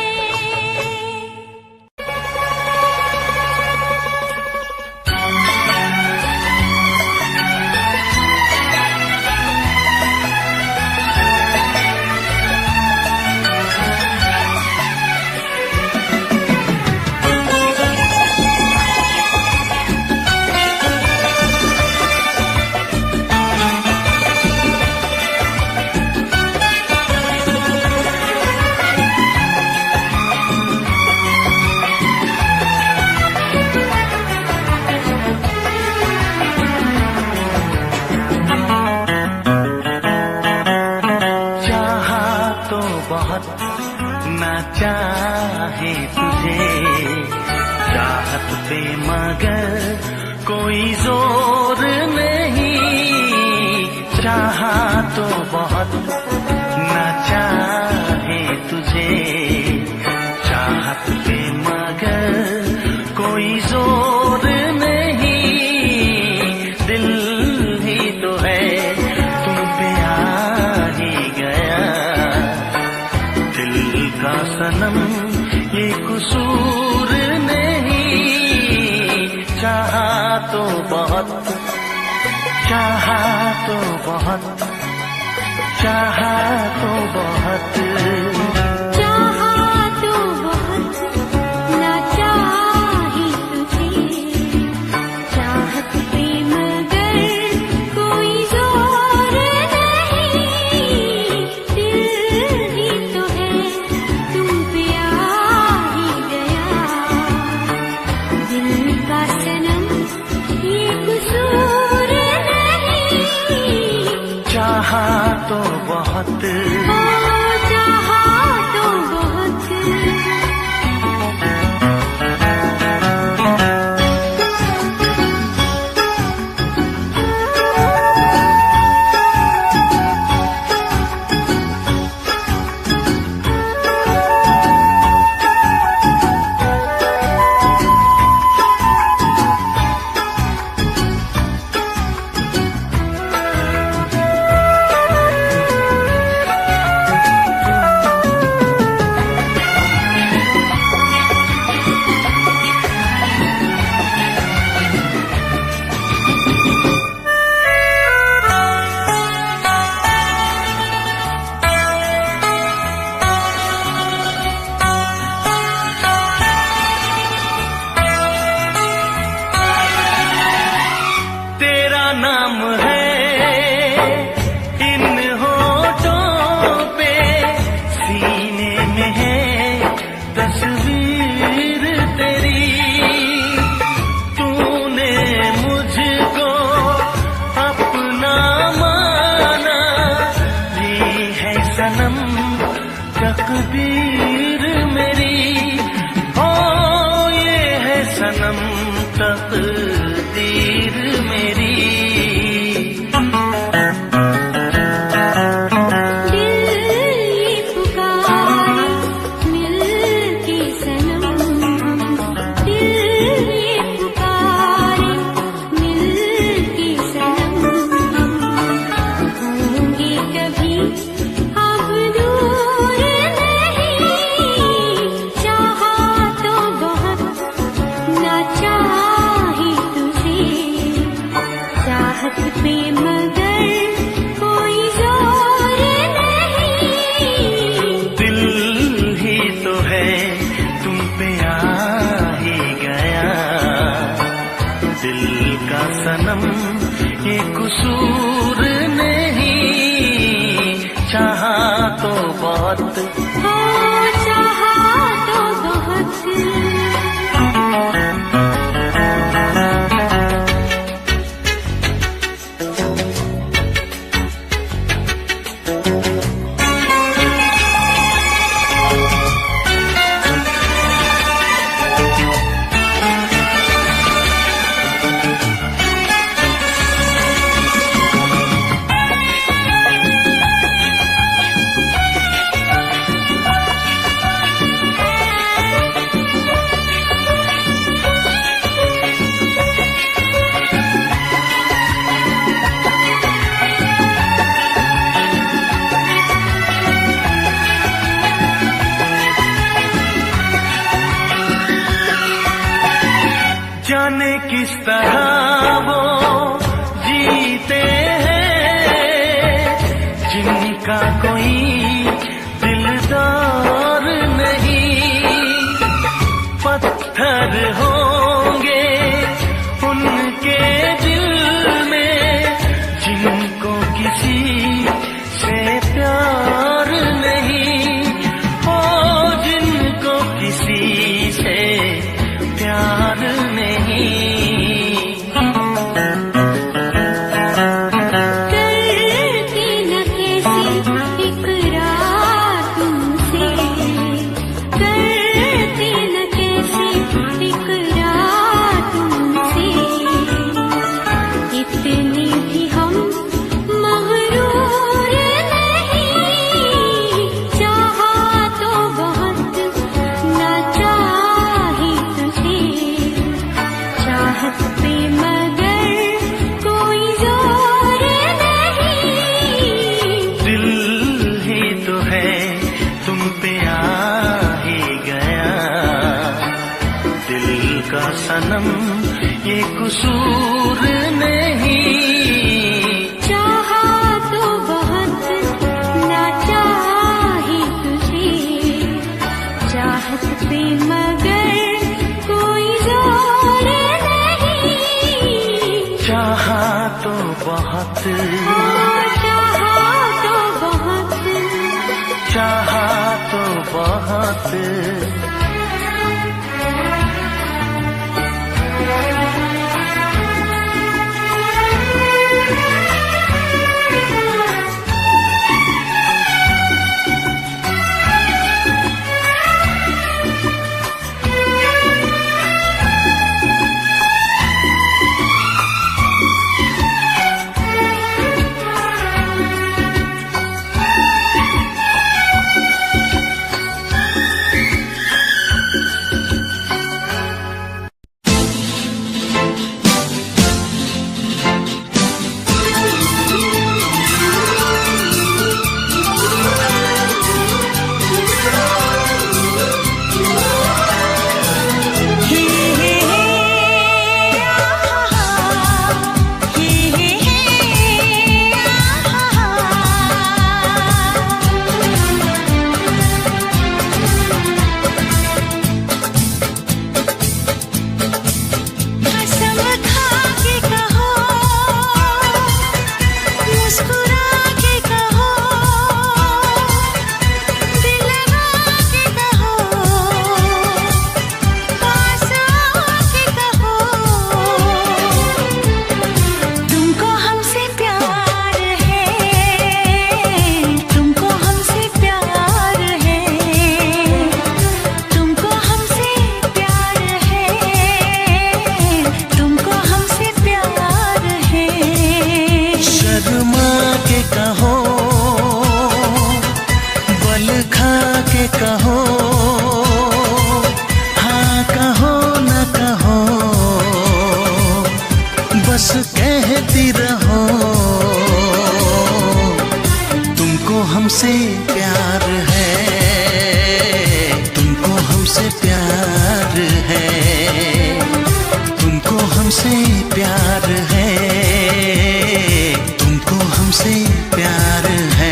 ना चाहे तुझे चाहत पे मगर कोई जोर नहीं, चाहा तो बहुत ना चाहे तुझे चाहत पे मगर कोई जोर नहीं, दिल ही तो है तुम पे आ ही गया, दिल का सनम ये कसूर नहीं, चाहा तो बहुत, चाहा तो बहुत, चाहा तो बहुत, चाहा तो बहुत ना चाही तुझे चाहत पे मगर कोई जोर नहीं, दिल ही तो है तुम पे आ ही गया, दिल का सनम ये कसूर नहीं, चाहा तो बहुत, चाहा तो बहुत। तेरा नाम है इन होठों पे, सीने में है तस्वीर तेरी, तूने मुझको अपना माना, ये है सनम तकदीर मेरी, ओ ये है सनम तकदीर मेरी, सनम ये कसूर नहीं, चाहा तो बहुत, चाहा तो बहुत। किस तरह वो जीते हैं जिनका कोई दिलदार नहीं। पत्थर होंगे उनके दिल में जिनको किसी से प्यार नहीं। ओ जिनको किसी से प्यार नहीं। करती न कैसी इकरार तुमसे, करती न कैसी इकरार तुमसे। इतने भी हम मगरूर नहीं, चाहा तो बहुत न चाहे तुझे। चाहत पे मगर कोई जोर नहीं। दिल ही तो है तुम पे आ ही गया। दिल का सनम ये कसूर नहीं। चाहा तो बहुत न चाहे तुझे। चाहत पे मगर कोई जोर नहीं। चाहा तो बहुत, चाहा तो बहुत, चाहा तो बहुत। कसम खा के कहो, मुस्कुरा के कहो, दिल लगा के कहो, पास आके कहो। तुमको हमसे प्यार है, तुमको हमसे प्यार है, तुमको हमसे प्यार है, तुमको हमसे प्यार है। शर्मा के कहो, बल खा के कहो, हाँ कहो न कहो, बस कहती रहो। तुमको हमसे प्यार है, तुमको हमसे प्यार है, तुमको हमसे प्यार है, तुमको हमसे प्यार है।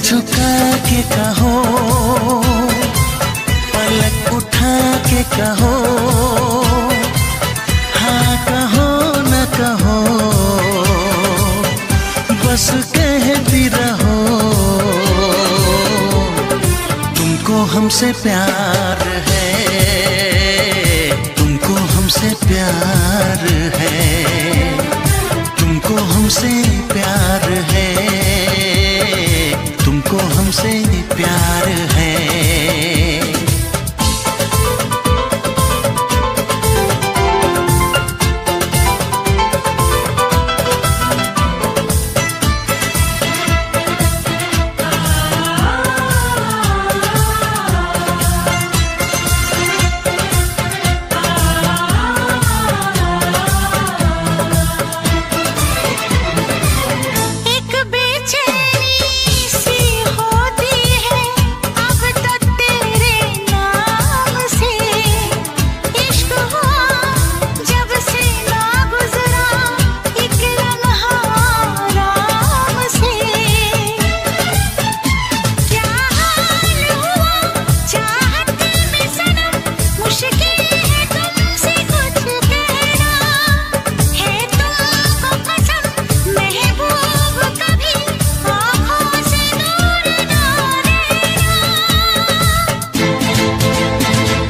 झुका के कहो, पलक उठा के कहो, हाँ कहो न कहो, बस कहती रहो। तुमको हमसे प्यार है, तुमको हमसे प्यार है, तुमको हमसे प्यार है, तुमको हमसे प्यार है।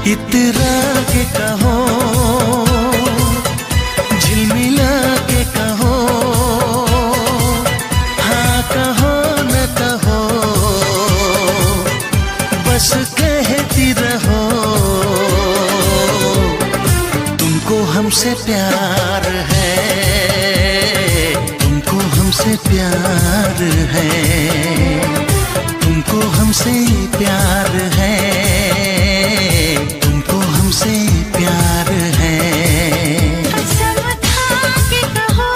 इतरा के कहो, झिलमिला के कहो, हाँ कहो न कहो, बस कहती रहो। तुमको हमसे प्यार है, तुमको हमसे प्यार है, तुमको हमसे प्यार है, तुमको हमसे प्यार है। कसम खा के कहो,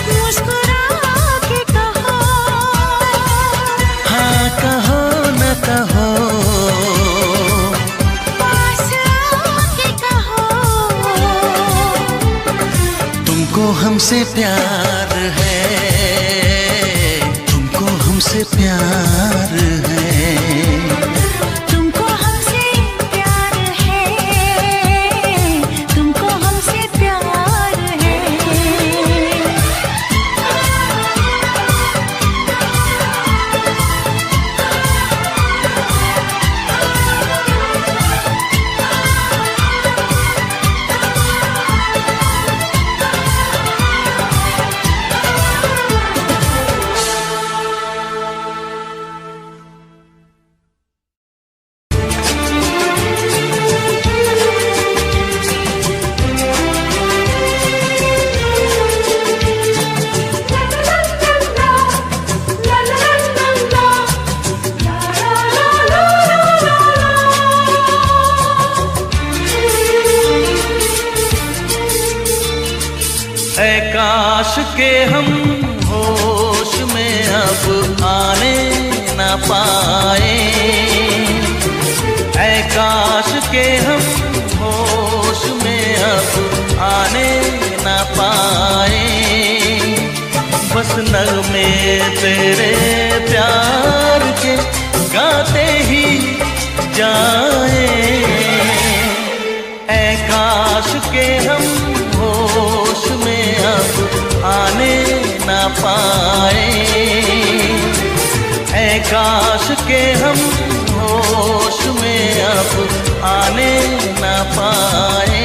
मुस्कुरा के कहो, हाँ कहो न कहो, पास आके कहो। तुमको हमसे प्यार है, तुमको हमसे प्यार है। तुमको हमसे प्यार है, तुमको हमसे प्यार है। ऐ काश के हम होश में अब आने न पाए, ऐ काश के हम होश में अब आने न पाए। बस नगमे तेरे प्यार के गाते ही जाए, ऐ काश के हम होश में अब आने न पाए, ऐ काश के हम होश में अब आने न पाए।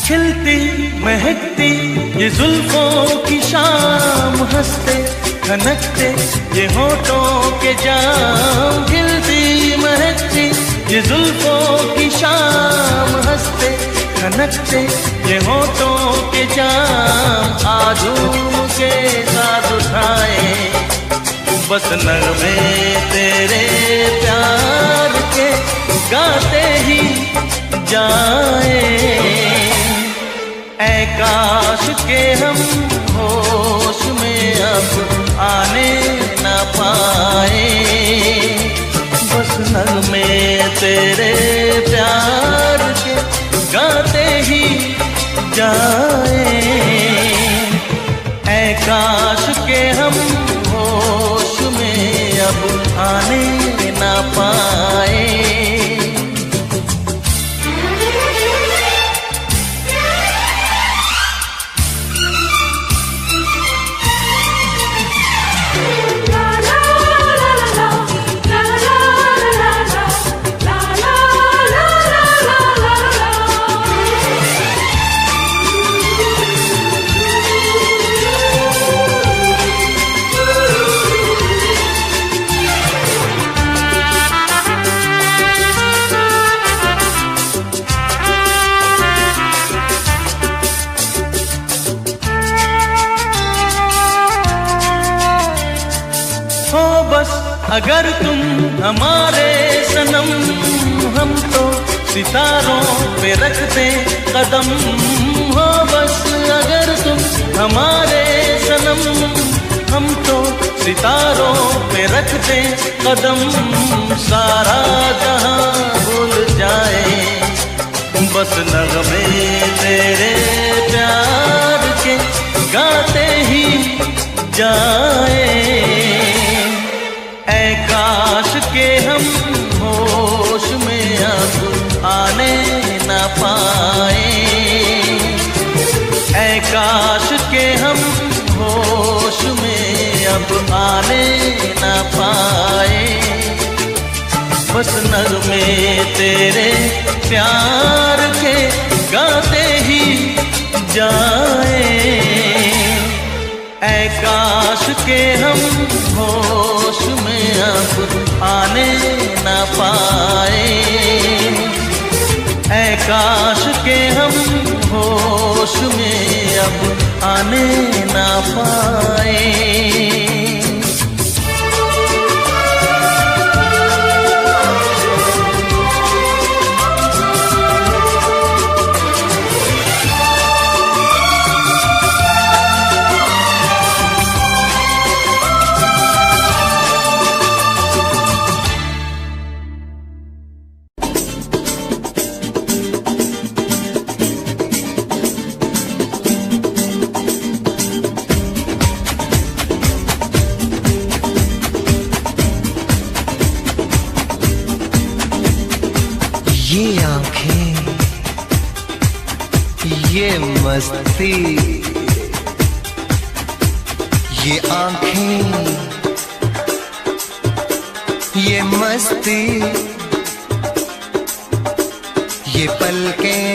खिलती महकती ये जुल्फों की शाम, हंसते खनकते ये होठों के जाम। खिलती महकती ये जुल्फों की शाम, हंसते खनकते ये होठों के जाम आजूम के साथ उठाए, बस नगमे तेरे प्यार के गाते ही जाए। ऐ काश के हम होश में अब आने न पाए, बस नगमे तेरे प्यार के गाते ही जाए। ऐ काश के हम होश में अब आने न पाए। अगर तुम हमारे सनम, हम तो सितारों पे रखते कदम हो। बस अगर तुम हमारे सनम, हम तो सितारों पे रखते कदम। सारा जहां भूल जाए, बस नगमे तेरे प्यार के गाते ही जाए। ऐ काश के हम होश में अब आने न पाए, ऐ काश के हम होश में अब आने न पाए। बस नगमे तेरे प्यार के गाते ही जाए। ऐ काश के हम होश में अब आने न पाए, ऐ काश के हम होश में अब आने न पाए। ये आंखें, ये मस्ती, ये आंखें, ये मस्ती, ये पलकें,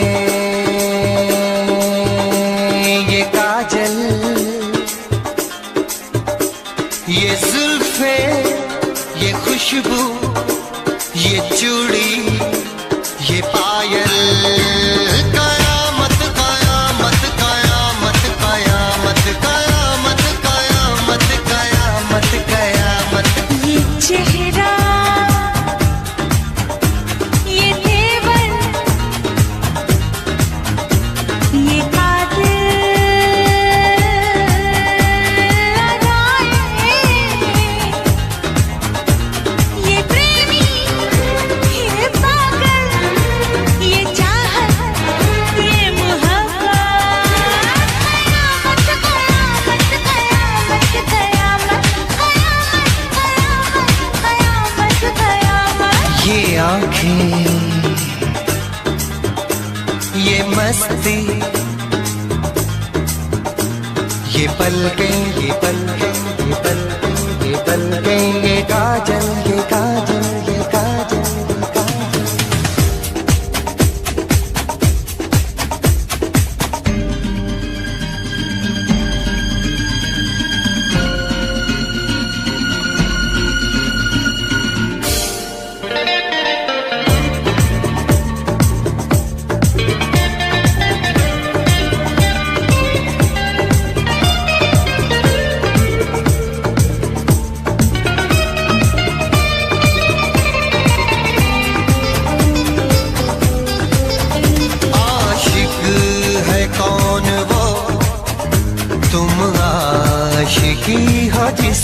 ये काजल, ये जुल्फे, ये खुशबू, ये चूड़ी, ये पायल। कयामत कयामत कयामत कयामत कयामत कयामत कयामत कयामत। ये चेहरा, ये तेवर, ये कातिल अदाएं, ये प्रेमी, ये पागल, ये चाहत, ये मोहब्बत। कयामत कयामत कयामत कयामत कयामत कयामत कयामत। ये आंखें, ये मस्ती, ये पलकें, ये पलकें, ये पलकें, ये पलकें, ये काजल, ये काजल, ये काजल, ये काजल।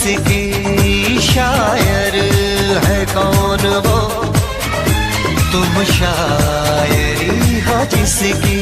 जिसकी, शायर है कौन वो, तुम शायरी हो जिसकी।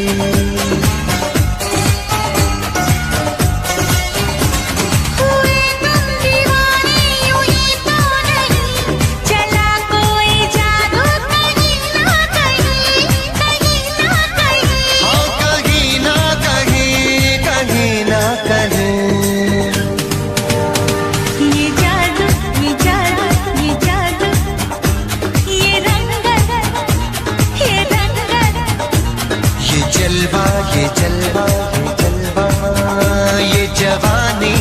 ये जलवा, ये जलवा, ये जवानी।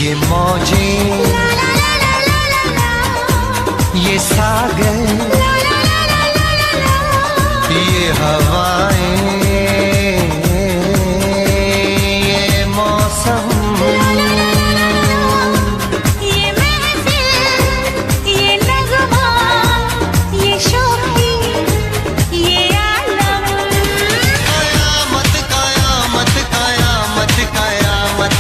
ये मौजें, ये सागर, ये हवाएं, ये मौसम, ये महफिल, ये नगमा, ये शोखी, ये आलम। कयामत कयामत कयामत कयामत,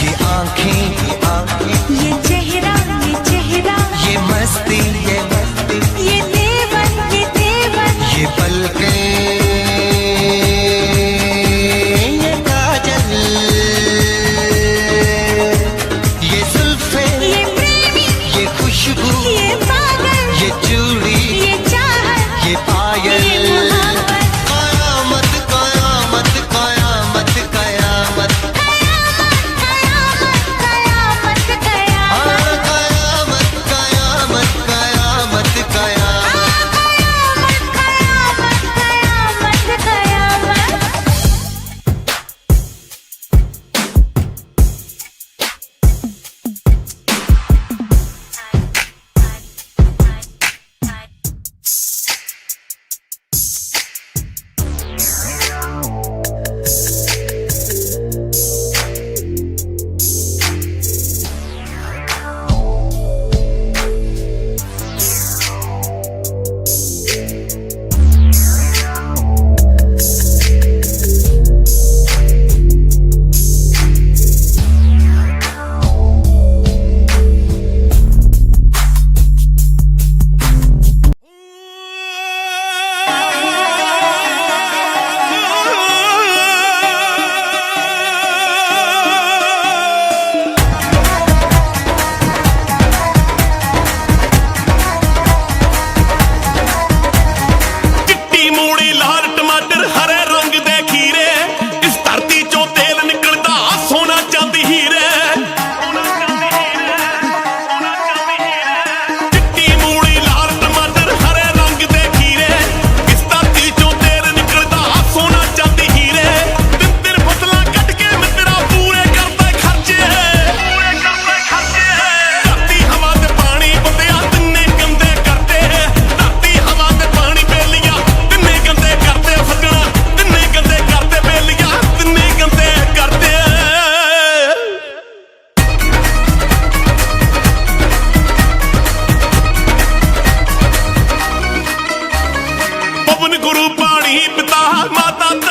ये आँखें, ये चेहरा, ये मस्ती, ये देवन, ये पलकें, ये काजल, ये जुल्फे, ये प्रेमी, ये खुशबू, ये पागल, ये चूड़ी, ये चाहत, ये पायल। ये मोहब्बत। कयामत कयामत कयामत कयामत, हाँ, कयामत कयामत कयामत कयामत।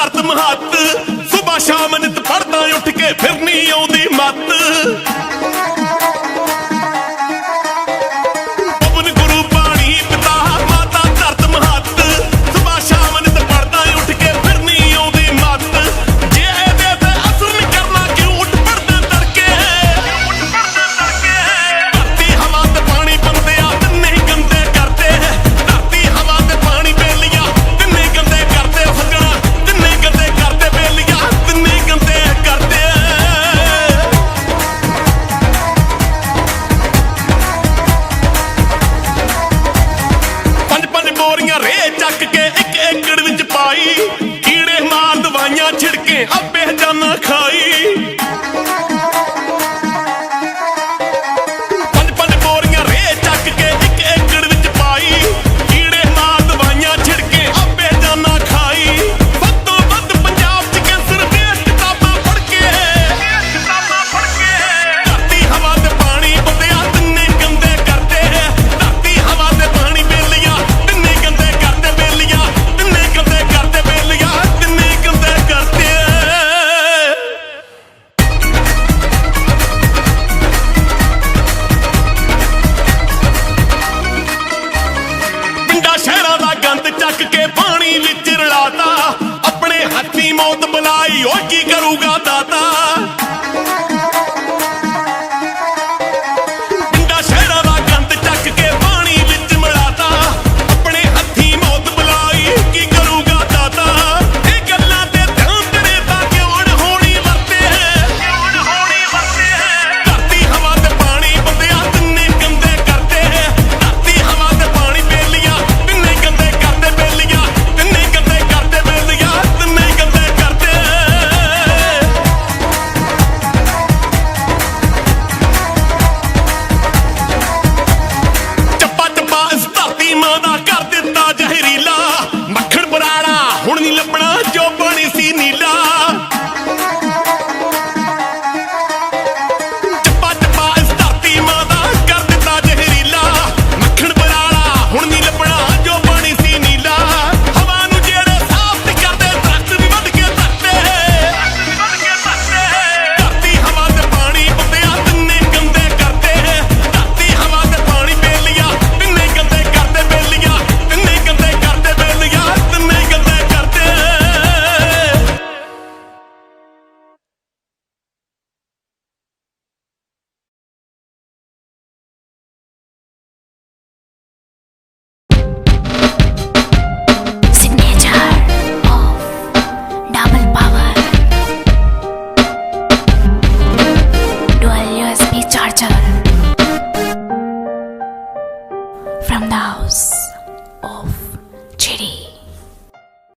ਧਰਤ ਮਹੱਤ ਸੁਬਾ ਸ਼ਾਮ ਨਿਤ ਪੜਦਾ ਉੱਠ ਕੇ ਫਿਰ ਨਹੀਂ ਆਉਂਦੀ ਮੱਤ ਪਵਨ ਗੁਰੂ ਪਾਣੀ ਪਿਤਾ ਮਾਤਾ ਧਰਤ ਮਹੱਤ ਸੁਬਾ ਸ਼ਾਮ ਨਿਤ ਪੜਦਾ ਉੱਠ ਕੇ ਫਿਰ ਨਹੀਂ ਆਉਂਦੀ ਮੱਤ ਜੇ ਇਹਦੇ ਤੇ ਅਸਰ ਨਹੀਂ ਕਰਨਾ ਕਿਉਂ ਉੱਠ ਪੜਦਾ ਤੜਕੇ ਧਰਤੀ ਹਵਾ ਤੇ ਪਾਣੀ ਬੰਦੇ ਆ ਤਿੰਨੇ ਹੀ ਗੰਦੇ ਕਰਦੇ ਧਰਤੀ ਹਵਾ ਤੇ ਪਾਣੀ ਬੇਲੀਆਂ ਤਿੰਨੇ ਹੀ ਗੰਦੇ ਕਰਦੇ ਸੱਜਣਾ ਤਿੰਨੇ ਹੀ ਗੰਦੇ ਕਰਦੇ ਬੇਲੀਆਂ ਤਿੰਨੇ ਹੀ ਗੰਦੇ ਕਰਦੇ ਪੰਜ ਪੰਜ ਬੋਰੀਆਂ ਰੇ ਚੱਕ ਕੇ ਇੱਕ ਏਕੜ ਵਿੱਚ ਪਾਈ ਕੀੜੇ ਮਾਰ ਦਵਾਈਆਂ ਛਿੜਕੇ ਆਪੇ ਜਾਨਾ ਖਾਈ ਪੰਜ ਪੰਜ ਬੋਰੀਆਂ ਰੇ ਚੱਕ ਕੇ ਇੱਕ ਏਕੜ ਵਿੱਚ ਪਾਈ ਕੀੜੇ ਮਾਰ ਦਵਾਈਆਂ ਛਿੜਕੇ ਆਪੇ ਜਾਨਾ ਖਾਈ ਵੱਧ ਤੋਂ ਵੱਧ ਪੰਜਾਬ 'ਚ ਕੈਂਸਰ ਦੀਆਂ ਕਿਤਾਬਾਂ ਪੜ੍ਹ ਕੇ ਧਰਤੀ ਹਵਾ ਤੇ ਪਾਣੀ ਬੰਦਿਆ ਤਿੰਨੇ ਗੰਦੇ ਕਰਦੇ ਧਰਤੀ ਹਵਾ ਤੇ ਪਾਣੀ ਬੇਲੀਆਂ ਤਿੰਨੇ ਗੰਦੇ ਕਰਦੇ ਬੇਲੀਆਂ ਤਿੰਨੇ ਗੰਦੇ ਕਰਦੇ ਬੇਲੀਆਂ ਤਿੰਨੇ ਗੰਦੇ ਕਰਦੇ ਪਿੰਡਾਂ ਸ਼ਹਿਰਾਂ ਦਾ ਗੰਦ ਚੱਕ ਕੇ ਪਾਣੀ ਵਿੱਚ ਰਲਾਤਾ ਆਪਣੇ ਹੱਥੀਂ ਮੌਤ ਬੁਲਾਈ ਓ ਕੀ ਕਰੂਗਾ ਦਾਤਾ